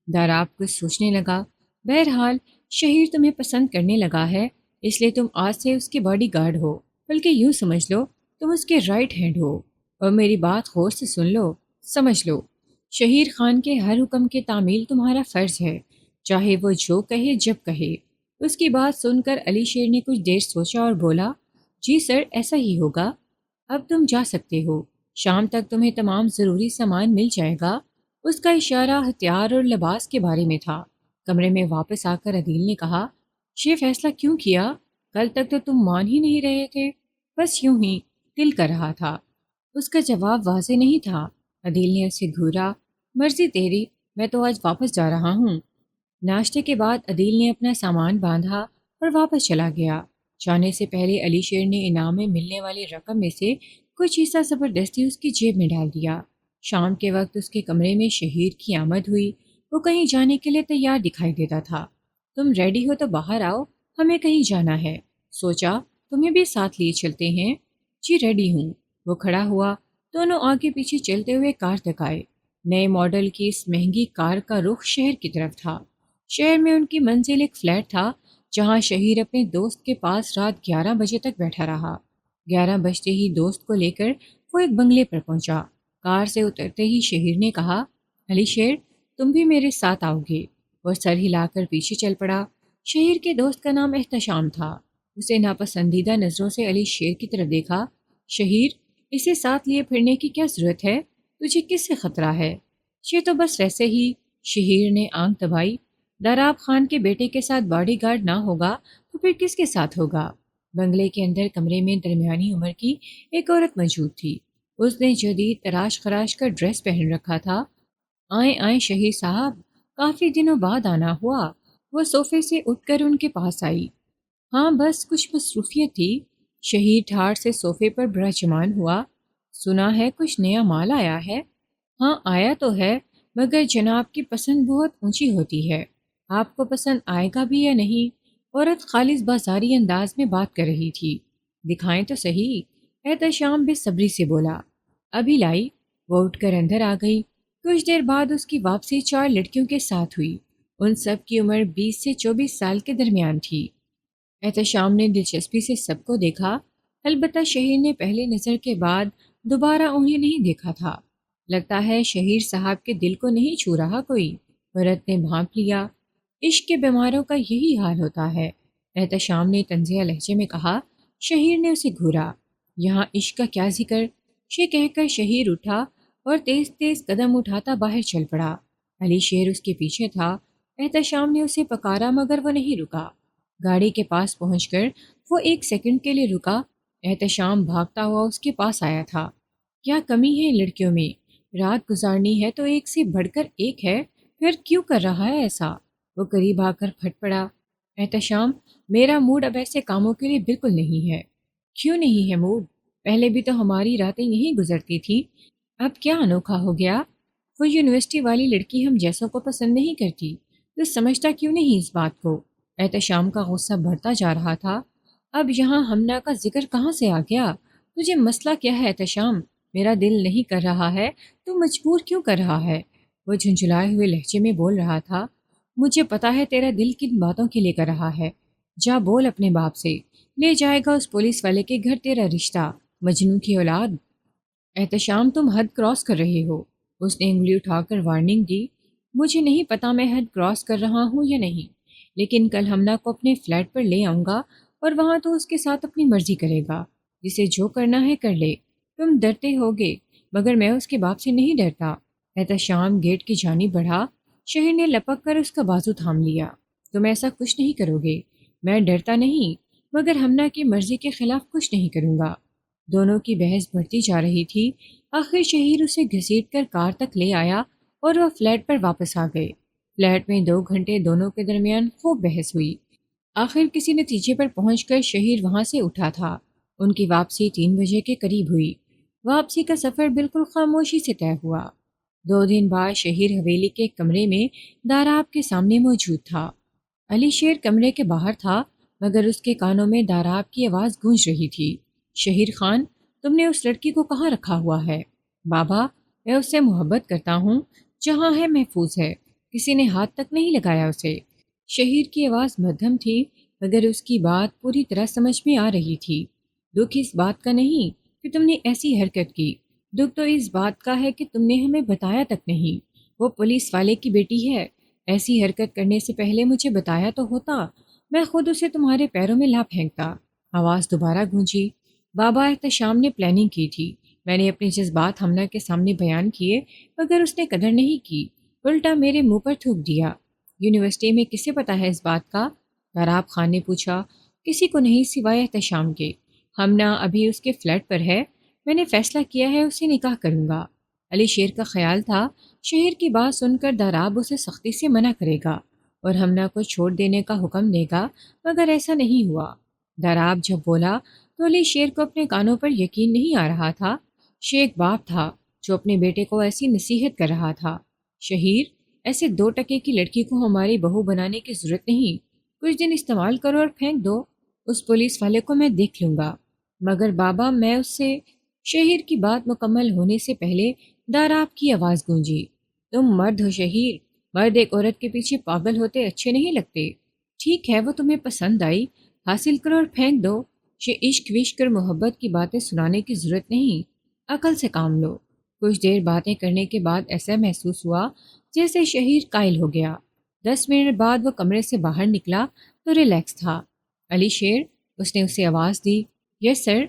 داراب کچھ سوچنے لگا۔ بہرحال شہیر تمہیں پسند کرنے لگا ہے، اس لیے تم آج سے اس کے باڈی گارڈ ہو، بلکہ یوں سمجھ لو تم اس کے رائٹ ہینڈ ہو۔ اور میری بات غور سے سن لو، سمجھ لو، شہیر خان کے ہر حکم کی تعمیل تمہارا فرض ہے، چاہے وہ جو کہے جب کہے۔ اس کی بات سن کر علی شیر نے کچھ دیر سوچا اور بولا، جی سر، ایسا ہی ہوگا۔ اب تم جا سکتے ہو، شام تک تمہیں تمام ضروری سامان مل جائے گا۔ اس کا اشارہ ہتھیار اور لباس کے بارے میں تھا۔ کمرے میں واپس آ کر عدیل نے کہا، یہ فیصلہ کیوں کیا؟ کل تک تو تم مان ہی نہیں رہے تھے، بس یوں ہی دل کر رہا تھا۔ اس کا جواب واضح نہیں تھا۔ عدیل نے اسے گھورا، مرضی تیری، میں تو آج واپس جا رہا ہوں۔ ناشتے کے بعد عدیل نے اپنا سامان باندھا اور واپس چلا گیا۔ جانے سے پہلے علی شیر نے انعام میں ملنے والی رقم میں سے کچھ حصہ زبردستی اس کی جیب میں ڈال دیا۔ شام کے وقت اس کے کمرے میں شہیر کی آمد ہوئی۔ وہ کہیں جانے کے لیے تیار دکھائی دیتا تھا۔ تم ریڈی ہو تو باہر آؤ، ہمیں کہیں جانا ہے، سوچا تمہیں بھی ساتھ لیے چلتے ہیں۔ جی ریڈی ہوں۔ وہ کھڑا ہوا۔ دونوں آگے پیچھے چلتے ہوئے کار تک آئے۔ نئے ماڈل کی اس مہنگی کار کا رخ شہر کی طرف تھا۔ شہر میں ان کی منزل ایک فلیٹ تھا، جہاں شہیر اپنے دوست کے پاس رات 11 بجے تک بیٹھا رہا۔ 11 بجتے ہی دوست کو لے کر وہ ایک بنگلے پر پہنچا۔ کار سے اترتے ہی شہیر نے کہا، علی شیر، تم بھی میرے ساتھ آؤ گے؟ وہ سر ہلا کر پیچھے چل پڑا۔ شہیر کے دوست کا نام احتشام تھا۔ اسے ناپسندیدہ نظروں سے علی شیر کی طرف دیکھا۔ شہیر، اسے ساتھ لیے پھرنے کی کیا ضرورت ہے؟ تجھے کس سے خطرہ ہے؟ یہ تو بس ویسے ہی۔ شہیر نے آنکھ دبائی۔ داراب خان کے بیٹے کے ساتھ باڈی گارڈ نہ ہوگا تو پھر کس کے ساتھ ہوگا؟ بنگلے کے اندر کمرے میں درمیانی عمر کی ایک عورت موجود تھی۔ اس نے جدید تراش خراش کا ڈریس پہن رکھا تھا۔ آئیں آئیں شہیر صاحب، کافی دنوں بعد آنا ہوا۔ وہ صوفے سے اٹھ کر ان کے پاس آئی۔ ہاں بس کچھ مصروفیت تھی۔ شہیر ٹھاڑ سے صوفے پر براجمان ہوا۔ سنا ہے کچھ نیا مال آیا ہے؟ ہاں آیا تو ہے، مگر جناب کی پسند بہت اونچی ہوتی ہے۔ آپ کو پسند آئے گا بھی یا نہیں؟ عورت خالص بازاری انداز میں بات کر رہی تھی۔ دکھائیں تو صحیح، احتشام بے صبری سے بولا۔ ابھی لائی۔ وہ اٹھ کر اندر آ گئی۔ کچھ دیر بعد اس کی واپسی 4 لڑکیوں کے ساتھ ہوئی۔ ان سب کی عمر 20 سے 24 سال کے درمیان تھی۔ احتشام نے دلچسپی سے سب کو دیکھا، البتہ شہیر نے پہلے نظر کے بعد دوبارہ انہیں نہیں دیکھا تھا۔ لگتا ہے شہیر صاحب کے دل کو نہیں چھو رہا کوئی، عورت نے بھانپ لیا۔ عشق کے بیماروں کا یہی حال ہوتا ہے، احتشام نے طنزیہ لہجے میں کہا۔ شہیر نے اسے گھورا۔ یہاں عشق کا کیا ذکر؟ یہ کہہ کر شہیر اٹھا اور تیز تیز قدم اٹھاتا باہر چل پڑا۔ علی شیر اس کے پیچھے تھا۔ احتشام نے اسے پکارا مگر وہ نہیں رکا۔ گاڑی کے پاس پہنچ کر وہ 1 سیکنڈ کے لیے رکا۔ احتشام بھاگتا ہوا اس کے پاس آیا تھا۔ کیا کمی ہے لڑکیوں میں؟ رات گزارنی ہے تو ایک سے بڑھ کر ایک ہے، پھر کیوں کر رہا ہے ایسا؟ وہ قریب آ کر پھٹ پڑا۔ احتشام، میرا موڈ اب ایسے کاموں کے لیے بالکل نہیں ہے۔ کیوں نہیں ہے موڈ؟ پہلے بھی تو ہماری راتیں یہیں گزرتی تھیں، اب کیا انوکھا ہو گیا؟ وہ یونیورسٹی والی لڑکی ہم جیسوں کو پسند نہیں کرتی، تو سمجھتا کیوں نہیں اس بات کو؟ احتشام کا غصہ بڑھتا جا رہا تھا۔ اب یہاں ہمنا کا ذکر کہاں سے آ گیا؟ تجھے مسئلہ کیا ہے احتشام؟ میرا دل نہیں کر رہا ہے تو مجبور کیوں کر رہا ہے؟ وہ جھنجھلائے ہوئے لہجے میں بول رہا تھا۔ مجھے پتا ہے تیرا دل کن باتوں کے لیے کر رہا ہے، جا بول اپنے باپ سے، لے جائے گا اس پولیس والے کے گھر تیرا رشتہ، مجنوں کی اولاد۔ احتشام، تم حد کراس کر رہے ہو، اس نے انگلی اٹھا کر وارننگ دی۔ مجھے نہیں پتا میں حد کراس کر رہا ہوں یا نہیں، لیکن کل ہمنا کو اپنے فلیٹ پر لے آؤں گا اور وہاں تو اس کے ساتھ اپنی مرضی کرے گا، جسے جو کرنا ہے کر لے۔ تم ڈرتے ہوگے مگر میں اس کے باپ سے نہیں ڈرتا۔ احتشام گیٹ کی جانب بڑھا۔ شہر نے لپک کر اس کا بازو تھام لیا۔ تم ایسا کچھ نہیں کرو گے۔ میں ڈرتا نہیں، مگر ہمنا کی مرضی کے خلاف کچھ نہیں کروں گا۔ دونوں کی بحث بڑھتی جا رہی تھی۔ آخر شہیر اسے گھسیٹ کر کار تک لے آیا اور وہ فلیٹ پر واپس آ گئے۔ فلیٹ میں 2 گھنٹے دونوں کے درمیان خوب بحث ہوئی۔ آخر کسی نتیجے پر پہنچ کر شہیر وہاں سے اٹھا تھا۔ ان کی واپسی 3 بجے کے قریب ہوئی۔ واپسی کا سفر بالکل خاموشی سے طے ہوا۔ 2 دن بعد شہیر حویلی کے کمرے میں داراب کے سامنے موجود تھا۔ علی شیر کمرے کے باہر تھا، مگر اس کے کانوں میں داراب کی آواز گونج رہی تھی۔ شہیر خان، تم نے اس لڑکی کو کہاں رکھا ہوا ہے؟ بابا، میں اس سے محبت کرتا ہوں، جہاں ہے محفوظ ہے، کسی نے ہاتھ تک نہیں لگایا اسے۔ شہیر کی آواز مدھم تھی، مگر اس کی بات پوری طرح سمجھ میں آ رہی تھی۔ دکھ اس بات کا نہیں کہ تم نے ایسی حرکت کی، دکھ تو اس بات کا ہے کہ تم نے ہمیں بتایا تک نہیں۔ وہ پولیس والے کی بیٹی ہے، ایسی حرکت کرنے سے پہلے مجھے بتایا تو ہوتا، میں خود اسے تمہارے پیروں میں لا پھینکتا۔ آواز دوبارہ گونجی۔ بابا، احتشام نے پلاننگ کی تھی، میں نے اپنے جذبات ہمنا کے سامنے بیان کیے، مگر اس نے قدر نہیں کی، الٹا میرے منہ پر تھوک دیا۔ یونیورسٹی میں کسے پتہ ہے اس بات کا؟ داراب خان نے پوچھا۔ کسی کو نہیں سوائے احتشام کے۔ ہمنا ابھی اس کے فلیٹ پر ہے، میں نے فیصلہ کیا ہے اسے نکاح کروں گا۔ علی شیر کا خیال تھا شہر کی بات سن کر داراب اسے سختی سے منع کرے گا اور ہمنا کو چھوڑ دینے کا حکم دے گا، مگر ایسا نہیں ہوا۔ داراب جب بولا تو علی شیر کو اپنے کانوں پر یقین نہیں آ رہا تھا۔ شیخ باپ تھا جو اپنے بیٹے کو ایسی نصیحت کر رہا تھا۔ شہیر، ایسے 2 ٹکے کی لڑکی کو ہماری بہو بنانے کی ضرورت نہیں، کچھ دن استعمال کرو اور پھینک دو، اس پولیس والے کو میں دیکھ لوں گا۔ مگر بابا، میں اس سے… شہیر کی بات مکمل ہونے سے پہلے داراب کی آواز گونجی۔ تم مرد ہو شہیر، مرد ایک عورت کے پیچھے پاگل ہوتے اچھے نہیں لگتے۔ ٹھیک ہے، وہ تمہیں پسند آئی، حاصل کرو اور پھینک دو۔ یہ عشق وشق اور محبت کی باتیں سنانے کی ضرورت نہیں، عقل سے کام لو۔ کچھ دیر باتیں کرنے کے بعد ایسا محسوس ہوا جیسے شہیر قائل ہو گیا۔ 10 منٹ بعد وہ کمرے سے باہر نکلا تو ریلیکس تھا۔ علی شیر، اس نے اسے آواز دی۔ یس سر۔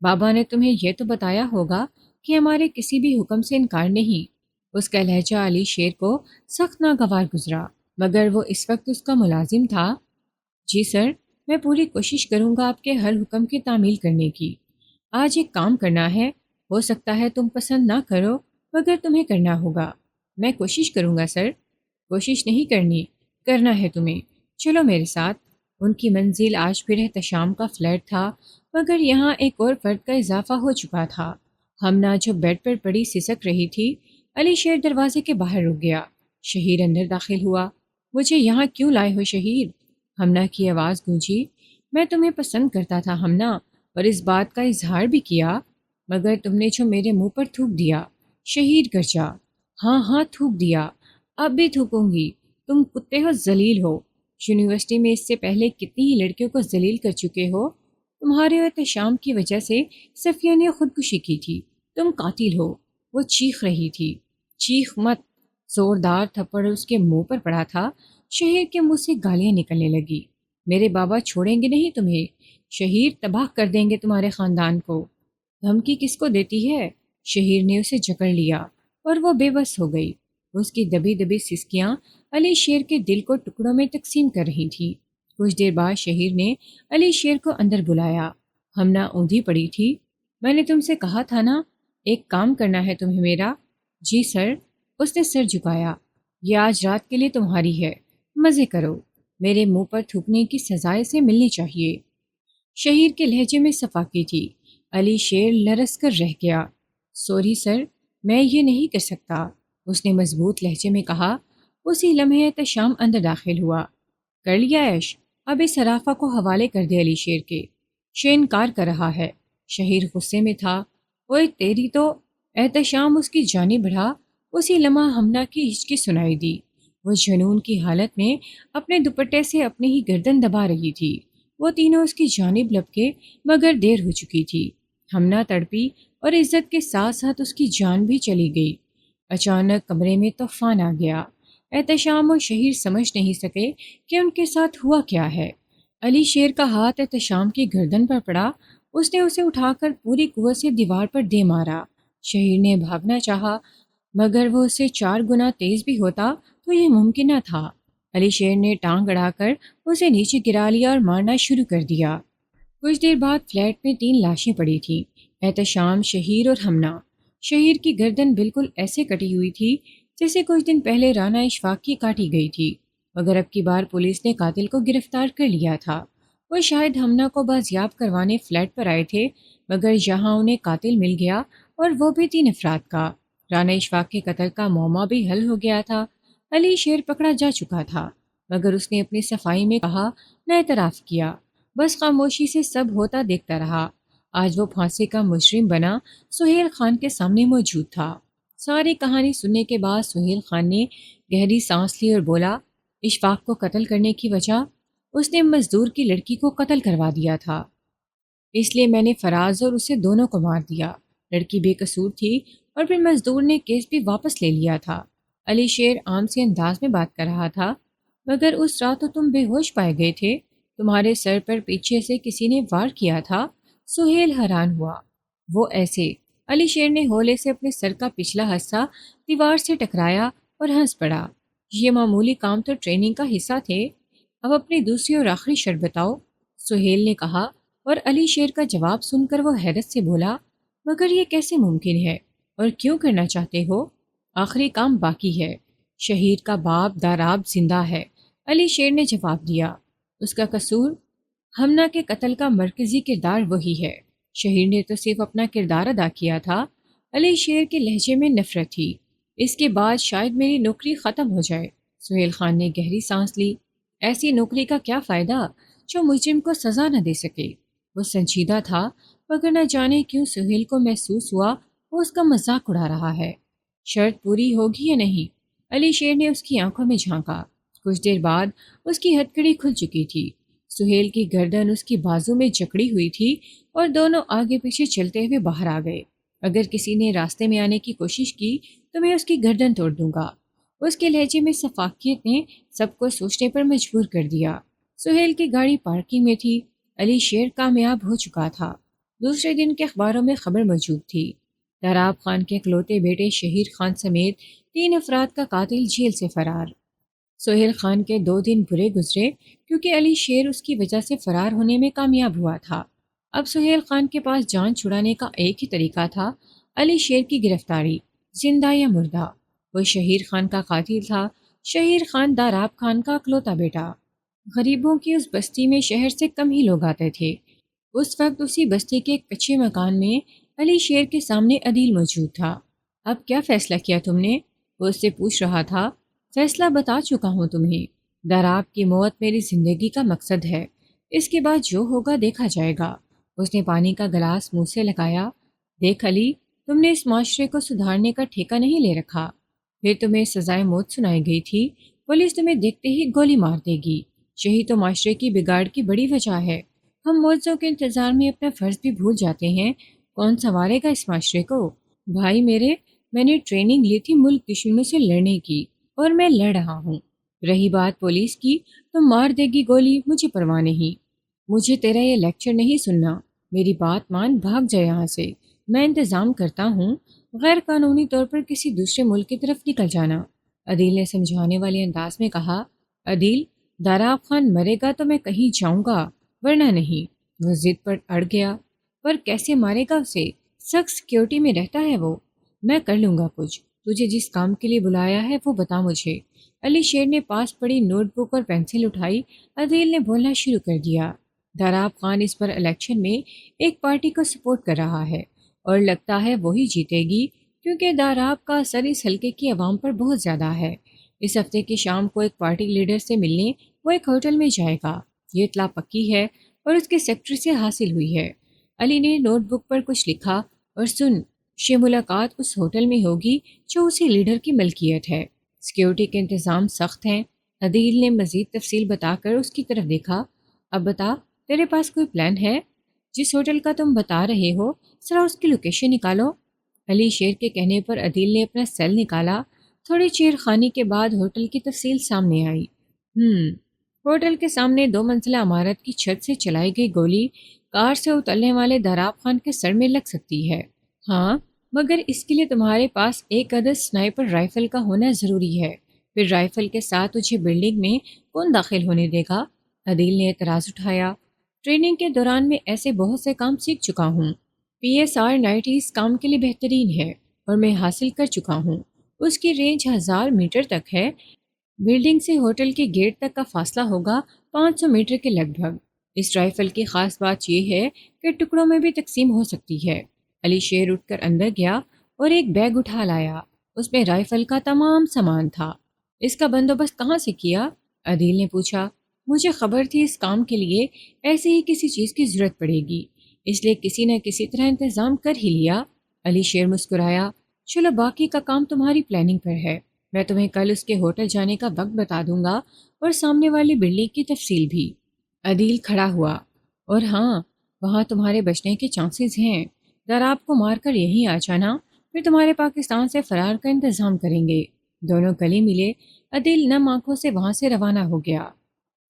بابا نے تمہیں یہ تو بتایا ہوگا کہ ہمارے کسی بھی حکم سے انکار نہیں۔ اس کا لہجہ علی شیر کو سخت ناگوار گزرا، مگر وہ اس وقت اس کا ملازم تھا۔ جی سر، میں پوری کوشش کروں گا آپ کے ہر حکم کی تعمیل کرنے کی۔ آج ایک کام کرنا ہے، ہو سکتا ہے تم پسند نہ کرو، مگر تمہیں کرنا ہوگا۔ میں کوشش کروں گا سر۔ کوشش نہیں کرنی، کرنا ہے تمہیں، چلو میرے ساتھ۔ ان کی منزل آج پھر احتشام کا فلیٹ تھا، مگر یہاں ایک اور فرد کا اضافہ ہو چکا تھا۔ ہمنا جو بیڈ پر پڑی سسک رہی تھی۔ علی شیر دروازے کے باہر رک گیا۔ شہیر اندر داخل ہوا۔ مجھے یہاں کیوں لائے ہو شہیر؟ ہمنا کی آواز گونجی۔ میں تمہیں پسند کرتا تھا ہمنا، اور اس بات کا اظہار بھی کیا، مگر تم نے جو میرے منہ پر تھوک دیا۔ شہیر گرجا۔ ہاں ہاں، تھوک دیا، اب بھی تھوکوں گی، تم کتے ہو، ذلیل ہو۔ یونیورسٹی میں اس سے پہلے کتنی ہی لڑکیوں کو ذلیل کر چکے ہو۔ تمہارے احتشام کی وجہ سے صفیہ نے خودکشی کی تھی، تم قاتل ہو۔ وہ چیخ رہی تھی۔ چیخ مت۔ زوردار تھپڑ اس کے منہ پر پڑا تھا۔ شہیر کے منہ سے گالیاں نکلنے لگی۔ میرے بابا چھوڑیں گے نہیں تمہیں، شہیر، تباہ کر دیں گے تمہارے خاندان کو۔ دھمکی کس کو دیتی ہے؟ شہیر نے اسے جکڑ لیا اور وہ بے بس ہو گئی۔ اس کی دبی دبی سسکیاں علی شیر کے دل کو ٹکڑوں میں تقسیم کر رہی تھی۔ کچھ دیر بعد شہیر نے علی شیر کو اندر بلایا۔ ہمنا اوندھی پڑی تھی۔ میں نے تم سے کہا تھا نا، ایک کام کرنا ہے تمہیں میرا۔ جی سر۔ اس نے سر جھکایا۔ یہ آج رات کے لیے تمہاری ہے، مزے کرو، میرے منہ پر تھوکنے کی سزا سے ملنی چاہیے۔ شہیر کے لہجے میں صفاقی تھی۔ علی شیر لرز کر رہ گیا۔ سوری سر، میں یہ نہیں کر سکتا، اس نے مضبوط لہجے میں کہا۔ اسی لمحے احتشام اندر داخل ہوا۔ کر لیا عیش، اب اس صرافہ کو حوالے کر دے علی شیر کے۔ شیر انکار کر رہا ہے۔ شہیر غصے میں تھا۔ اوئے تیری تو… احتشام اس کی جانب بڑھا۔ اسی لمحہ ہمنا کی ہچکی سنائی دی۔ وہ جنون کی حالت میں اپنے دوپٹے سے اپنی ہی گردن دبا رہی تھی۔ وہ تینوں اس کی جانب لپکے، مگر دیر ہو چکی تھی۔ ہمنا تڑپی اور عزت کے ساتھ ساتھ اس کی جان بھی چلی گئی۔ اچانک کمرے میں طوفان آ گیا۔ احتشام اور شہیر سمجھ نہیں سکے کہ ان کے ساتھ ہوا کیا ہے۔ علی شیر کا ہاتھ احتشام کی گردن پر پڑا۔ اس نے اسے اٹھا کر پوری قوت سے دیوار پر دے مارا۔ شہیر نے بھاگنا چاہا، مگر وہ اس سے 4 گنا تیز بھی ہوتا تو یہ ممکن نہ تھا۔ علی شیر نے ٹانگ اڑا کر اسے نیچے گرا لیا اور مارنا شروع کر دیا۔ کچھ دیر بعد فلیٹ میں 3 لاشیں پڑی تھیں، احتشام، شہیر اور ہمنا۔ شہیر کی گردن بالکل ایسے کٹی ہوئی تھی جیسے کچھ دن پہلے رانا اشفاق کی کاٹی گئی تھی، مگر اب کی بار پولیس نے قاتل کو گرفتار کر لیا تھا۔ وہ شاید ہمنا کو بازیاب کروانے فلیٹ پر آئے تھے، مگر یہاں انہیں قاتل مل گیا، اور وہ بھی 3 افراد کا۔ رانا اشفاق کے قتل کا معمہ بھی حل ہو گیا تھا۔ علی شیر پکڑا جا چکا تھا، مگر اس نے اپنی صفائی میں کہا نہ اعتراف کیا، بس خاموشی سے سب ہوتا دیکھتا رہا۔ آج وہ پھانسی کا مجرم بنا سہیل خان کے سامنے موجود تھا۔ ساری کہانی سننے کے بعد سہیل خان نے گہری سانس لی اور بولا، اشفاق کو قتل کرنے کی وجہ، اس نے مزدور کی لڑکی کو قتل کروا دیا تھا، اس لیے میں نے فراز اور اسے دونوں کو مار دیا۔ لڑکی بے قصور تھی اور پھر مزدور نے کیس بھی واپس لے لیا تھا۔ علی شیر عام سے انداز میں بات کر رہا تھا، مگر اس رات تو تم بے ہوش پائے گئے تھے، تمہارے سر پر پیچھے سے کسی نے وار کیا تھا۔ سہیل حیران ہوا۔ وہ ایسے؟ علی شیر نے ہولے سے اپنے سر کا پچھلا حصہ دیوار سے ٹکرایا اور ہنس پڑا۔ یہ معمولی کام تو ٹریننگ کا حصہ تھے، اب اپنی دوسری اور آخری شرط بتاؤ، سہیل نے کہا، اور علی شیر کا جواب سن کر وہ حیرت سے بولا، مگر یہ کیسے ممکن ہے اور کیوں کرنا چاہتے ہو؟ آخری کام باقی ہے، شہید کا باپ داراب زندہ ہے، علی شیر نے جواب دیا۔ اس کا قصور؟ ہمنا کے قتل کا مرکزی کردار وہی ہے، شہید نے تو صرف اپنا کردار ادا کیا تھا۔ علی شیر کے لہجے میں نفرت تھی۔ اس کے بعد شاید میری نوکری ختم ہو جائے۔ سہیل خان نے گہری سانس لی۔ ایسی نوکری کا کیا فائدہ جو مجرم کو سزا نہ دے سکے؟ وہ سنجیدہ تھا، مگر نہ جانے کیوں سہیل کو محسوس ہوا وہ اس کا مذاق اڑا رہا ہے۔ شرط پوری ہوگی یا نہیں؟ علی شیر نے اس کی آنکھوں میں جھانکا۔ کچھ دیر بعد اس کی ہتھکڑی کھل چکی تھی۔ سہیل کی گردن اس کی بازو میں جکڑی ہوئی تھی اور دونوں آگے پیچھے چلتے ہوئے باہر آ گئے۔ اگر کسی نے راستے میں آنے کی کوشش کی تو میں اس کی گردن توڑ دوں گا۔ اس کے لہجے میں شفافیت نے سب کو سوچنے پر مجبور کر دیا۔ سہیل کی گاڑی پارکنگ میں تھی۔ علی شیر کامیاب ہو چکا تھا۔ دوسرے دن کے اخباروں میں خبر موجود تھی، داراب خان کے اکلوتے بیٹے شہیر خان سمیت 3 افراد کا قاتل جیل سے فرار۔ سہیل خان کے 2 دن برے گزرے کیونکہ علی شیر اس کی وجہ سے فرار ہونے میں کامیاب ہوا تھا۔ اب سہیل خان کے پاس جان چھڑانے کا ایک ہی طریقہ تھا، علی شیر کی گرفتاری، زندہ یا مردہ۔ وہ شہیر خان کا قاتل تھا، شہیر خان داراب خان کا اکلوتا بیٹا۔ غریبوں کی اس بستی میں شہر سے کم ہی لوگ آتے تھے۔ اس وقت اسی بستی کے ایک کچے مکان میں علی شیر کے سامنے عدیل موجود تھا۔ اب کیا فیصلہ کیا تم نے؟ وہ اس سے پوچھ رہا تھا۔ فیصلہ بتا چکا ہوں تمہیں، داراب کی موت میری زندگی کا مقصد ہے، اس کے بعد جو ہوگا دیکھا جائے گا۔ اس نے پانی کا گلاس منہ سے لگایا۔ دیکھ علی، تم نے اس معاشرے کو سدھارنے کا ٹھیکہ نہیں لے رکھا، پھر تمہیں سزائے موت سنائی گئی تھی، پولیس تمہیں دیکھتے ہی گولی مار دے گی، یہی تو معاشرے کی بگاڑ کی بڑی وجہ ہے۔ ہم معجزوں کے انتظار میں اپنا فرض بھی بھول جاتے ہیں، کون سنوارے گا اس معاشرے کو؟ بھائی میرے، میں نے ٹریننگ لی تھی ملک دشمنوں سے لڑنے کی، اور میں لڑ رہا ہوں۔ رہی بات پولیس کی، تو مار دے گی گولی، مجھے پرواہ نہیں۔ مجھے تیرا یہ لیکچر نہیں سننا، میری بات مان، بھاگ جائے یہاں سے، میں انتظام کرتا ہوں، غیر قانونی طور پر کسی دوسرے ملک کی طرف نکل جانا۔ عدیل نے سمجھانے والے انداز میں کہا۔ عدیل، داراب خان مرے گا تو میں کہیں جاؤں گا، ورنہ نہیں۔ وہ ضد پر اڑ گیا۔ پر کیسے مارے گا اسے؟ سخت سیکیورٹی میں رہتا ہے وہ۔ میں کر لوں گا کچھ، تجھے جس کام کے لیے بلایا ہے وہ بتا مجھے۔ علی شیر نے پاس پڑی نوٹ بک اور پینسل اٹھائی۔ عدیل نے بولنا شروع کر دیا۔ داراب خان اس بار الیکشن میں ایک پارٹی کو سپورٹ کر رہا ہے اور لگتا ہے وہی جیتے گی، کیونکہ داراب کا اثر اس حلقے کی عوام پر بہت زیادہ ہے۔ اس ہفتے کی شام کو ایک پارٹی لیڈر سے ملنے وہ ایک ہوٹل میں جائے گا، یہ اطلاع پکی ہے اور اس کے سیکرٹری سے حاصل ہوئی ہے۔ علی نے نوٹ بک پر کچھ لکھا۔ اور سن، یہ ملاقات اس ہوٹل میں ہوگی جو اسی لیڈر کی ملکیت ہے، سیکیورٹی کے انتظام سخت ہیں۔ عدیل نے مزید تفصیل بتا کر اس کی طرف دیکھا۔ اب بتا، تیرے پاس کوئی پلان ہے؟ جس ہوٹل کا تم بتا رہے ہو ذرا اس کی لوکیشن نکالو۔ علی شیر کے کہنے پر عدیل نے اپنا سیل نکالا۔ تھوڑی چیر خانی کے بعد ہوٹل کی تفصیل سامنے آئی۔ ہوٹل کے سامنے 2 منزلہ عمارت کی چھت سے چلائی گئی گولی کار سے اترنے والے داراب خان کے سر میں لگ سکتی ہے۔ ہاں، مگر اس کے لیے تمہارے پاس ایک عدد سنائپر رائفل کا ہونا ضروری ہے، پھر رائفل کے ساتھ تجھے بلڈنگ میں کون داخل ہونے دے گا؟ عدیل نے اعتراض اٹھایا۔ ٹریننگ کے دوران میں ایسے بہت سے کام سیکھ چکا ہوں، PSR 90 اس کام کے لیے بہترین ہے اور میں حاصل کر چکا ہوں۔ اس کی رینج 1000 میٹر تک ہے۔ بلڈنگ سے ہوٹل کے گیٹ تک کا فاصلہ ہوگا 500 میٹر کے لگ بھگ۔ اس رائفل کی خاص بات یہ ہے کہ ٹکڑوں میں بھی تقسیم ہو سکتی ہے۔ علی شیر اٹھ کر اندر گیا اور ایک بیگ اٹھا لایا۔ اس میں رائفل کا تمام سامان تھا۔ اس کا بندوبست کہاں سے کیا؟ عدیل نے پوچھا۔ مجھے خبر تھی اس کام کے لیے ایسے ہی کسی چیز کی ضرورت پڑے گی، اس لیے کسی نہ کسی طرح انتظام کر ہی لیا۔ علی شیر مسکرایا۔ چلو باقی کا کام تمہاری پلاننگ پر ہے، میں تمہیں کل اس کے ہوٹل جانے کا وقت بتا دوں گا اور سامنے والی بلڈنگ کی تفصیل بھی۔ عدیل کھڑا ہوا۔ اور ہاں، وہاں تمہارے بچنے کے چانسز ہیں، ذرا آپ کو مار کر یہیں آ جانا، پھر تمہارے پاکستان سے فرار کا انتظام کریں گے۔ دونوں گلے ملے۔ عدیل نم آنکھوں سے وہاں سے روانہ ہو گیا۔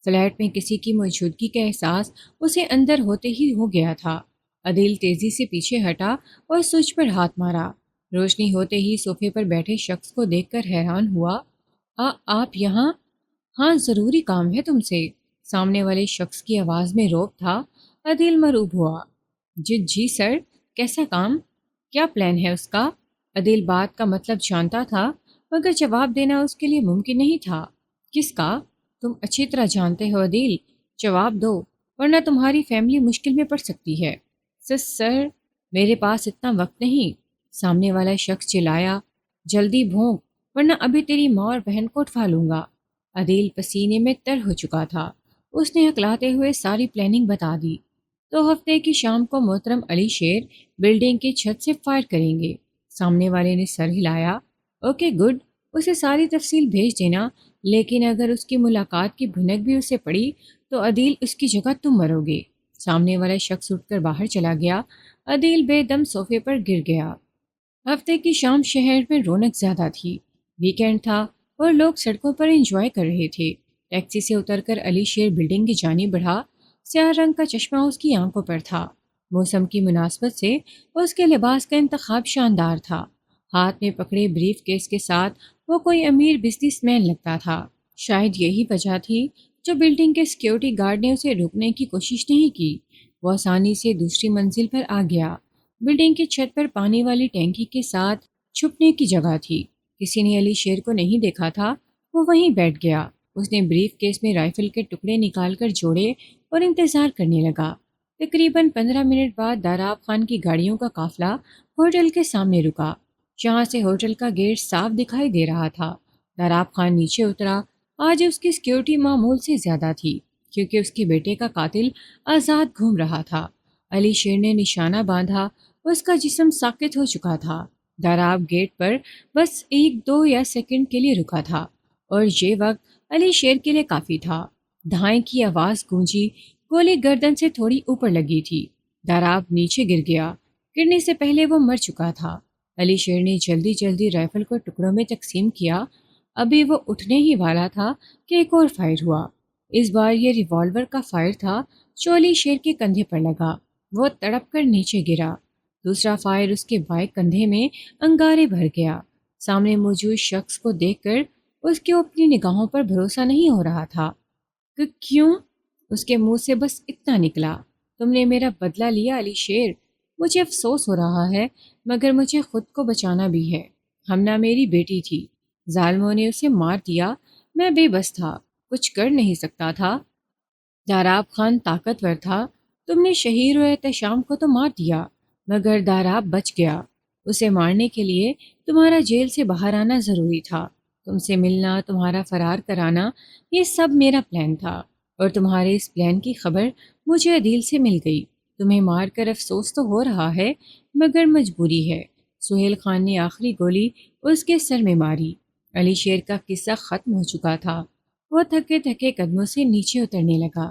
فلیٹ میں کسی کی موجودگی کا احساس اسے اندر ہوتے ہی ہو گیا تھا۔ عدیل تیزی سے پیچھے ہٹا اور سوئچ پر ہاتھ مارا۔ روشنی ہوتے ہی صوفے پر بیٹھے شخص کو دیکھ کر حیران ہوا۔ آپ یہاں؟ ہاں، ضروری کام ہے تم سے۔ سامنے والے شخص کی آواز میں روب تھا۔ عدیل مرعوب ہوا۔ جی سر، کیسا کام؟ کیا پلان ہے اس کا؟ عدیل بات کا مطلب جانتا تھا مگر جواب دینا اس کے لیے ممکن نہیں تھا۔ کس کا؟ تم اچھی طرح جانتے ہو عدیل، جواب دو ورنہ تمہاری فیملی مشکل میں پڑ سکتی ہے۔ سر، میرے پاس اتنا وقت نہیں، سامنے والا شخص چلایا۔ جلدی بھونک ورنہ ابھی تیری ماں اور بہن کو اٹھوا لوں گا۔ عدیل پسینے میں تر ہو چکا تھا۔ اس نے ہکلاتے ہوئے ساری پلاننگ بتا دی۔ تو ہفتے کی شام کو محترم علی شیر بلڈنگ کی چھت سے فائر کریں گے۔ سامنے والے نے سر ہلایا۔ اوکے گڈ، اسے ساری تفصیل بھیج دینا، لیکن اگر اس کی ملاقات کی بھنک بھی اسے پڑی تو عدیل اس کی جگہ تم مرو گے۔ سامنے والا شخص اٹھ کر باہر چلا گیا۔ عدیل بے دم صوفے پر گر گیا۔ ہفتے کی شام شہر میں رونق زیادہ تھی۔ ویکینڈ تھا اور لوگ سڑکوں پر انجوائے کر رہے تھے۔ ٹیکسی سے اتر کر علی شیر بلڈنگ کی جانب بڑھا۔ سیاہ رنگ کا چشمہ اس کی آنکھوں پر تھا۔ موسم کی مناسبت سے اس کے لباس کا انتخاب شاندار تھا۔ ہاتھ میں پکڑے بریف کیس کے ساتھ وہ کوئی امیر بزنس مین لگتا تھا۔ شاید یہی وجہ تھی جو بلڈنگ کے سیکیورٹی گارڈ نے اسے روکنے کی کوشش نہیں کی۔ وہ آسانی سے دوسری منزل پر آ گیا۔ بلڈنگ کی چھت پر پانی والی ٹینکی کے ساتھ چھپنے کی جگہ تھی۔ کسی نے علی شیر کو نہیں دیکھا تھا۔ وہ وہیں بیٹھ گیا۔ اس نے بریف کیس میں رائفل کے ٹکڑے نکال کر جوڑے اور انتظار کرنے لگا۔ تقریباً 15 منٹ بعد داراب خان کی گاڑیوں کا قافلہ ہوٹل کے سامنے رکا، جہاں سے ہوٹل کا گیٹ صاف دکھائی دے رہا تھا۔ داراب خان نیچے اترا۔ آج اس کی سیکیورٹی معمول سے زیادہ تھی کیونکہ اس کے بیٹے کا قاتل آزاد گھوم رہا تھا۔ علی شیر نے نشانہ باندھا۔ اس کا جسم ساکت ہو چکا تھا۔ داراب گیٹ پر بس 1-2 سیکنڈ کے لیے رکا تھا اور یہ وقت علی شیر کے لیے کافی تھا۔ دھائیں کی آواز گونجی۔ گولی گردن سے تھوڑی اوپر لگی تھی۔ داراب نیچے گر گیا۔ گرنے سے پہلے وہ مر چکا تھا۔ علی شیر نے جلدی جلدی رائفل کو ٹکڑوں میں تقسیم کیا۔ ابھی وہ اٹھنے ہی والا تھا کہ ایک اور فائر ہوا۔ اس بار یہ ریوالور کا فائر تھا جو علی شیر کے کندھے پر لگا۔ وہ تڑپ کر نیچے گرا۔ دوسرا فائر اس کے بائیں کندھے میں انگارے بھر گیا۔ سامنے موجود شخص کو دیکھ کر اس کے اپنی نگاہوں پر بھروسہ نہیں ہو رہا تھا۔ کیوں؟ اس کے منہ سے بس اتنا نکلا۔ تم نے میرا بدلہ لیا علی شیر۔ مجھے افسوس ہو رہا ہے مگر مجھے خود کو بچانا بھی ہے۔ ہمنا میری بیٹی تھی، ظالموں نے اسے مار دیا۔ میں بے بس تھا، کچھ کر نہیں سکتا تھا۔ داراب خان طاقتور تھا۔ تم نے شہیر و احتشام کو تو مار دیا مگر داراب بچ گیا۔ اسے مارنے کے لیے تمہارا جیل سے باہر آنا ضروری تھا۔ تم سے ملنا، تمہارا فرار کرانا، یہ سب میرا پلان تھا اور تمہارے اس پلان کی خبر مجھے عدیل سے مل گئی۔ تمہیں مار کر افسوس تو ہو رہا ہے مگر مجبوری ہے۔ سہیل خان نے آخری گولی اس کے سر میں ماری۔ علی شیر کا قصہ ختم ہو چکا تھا۔ وہ تھکے تھکے قدموں سے نیچے اترنے لگا۔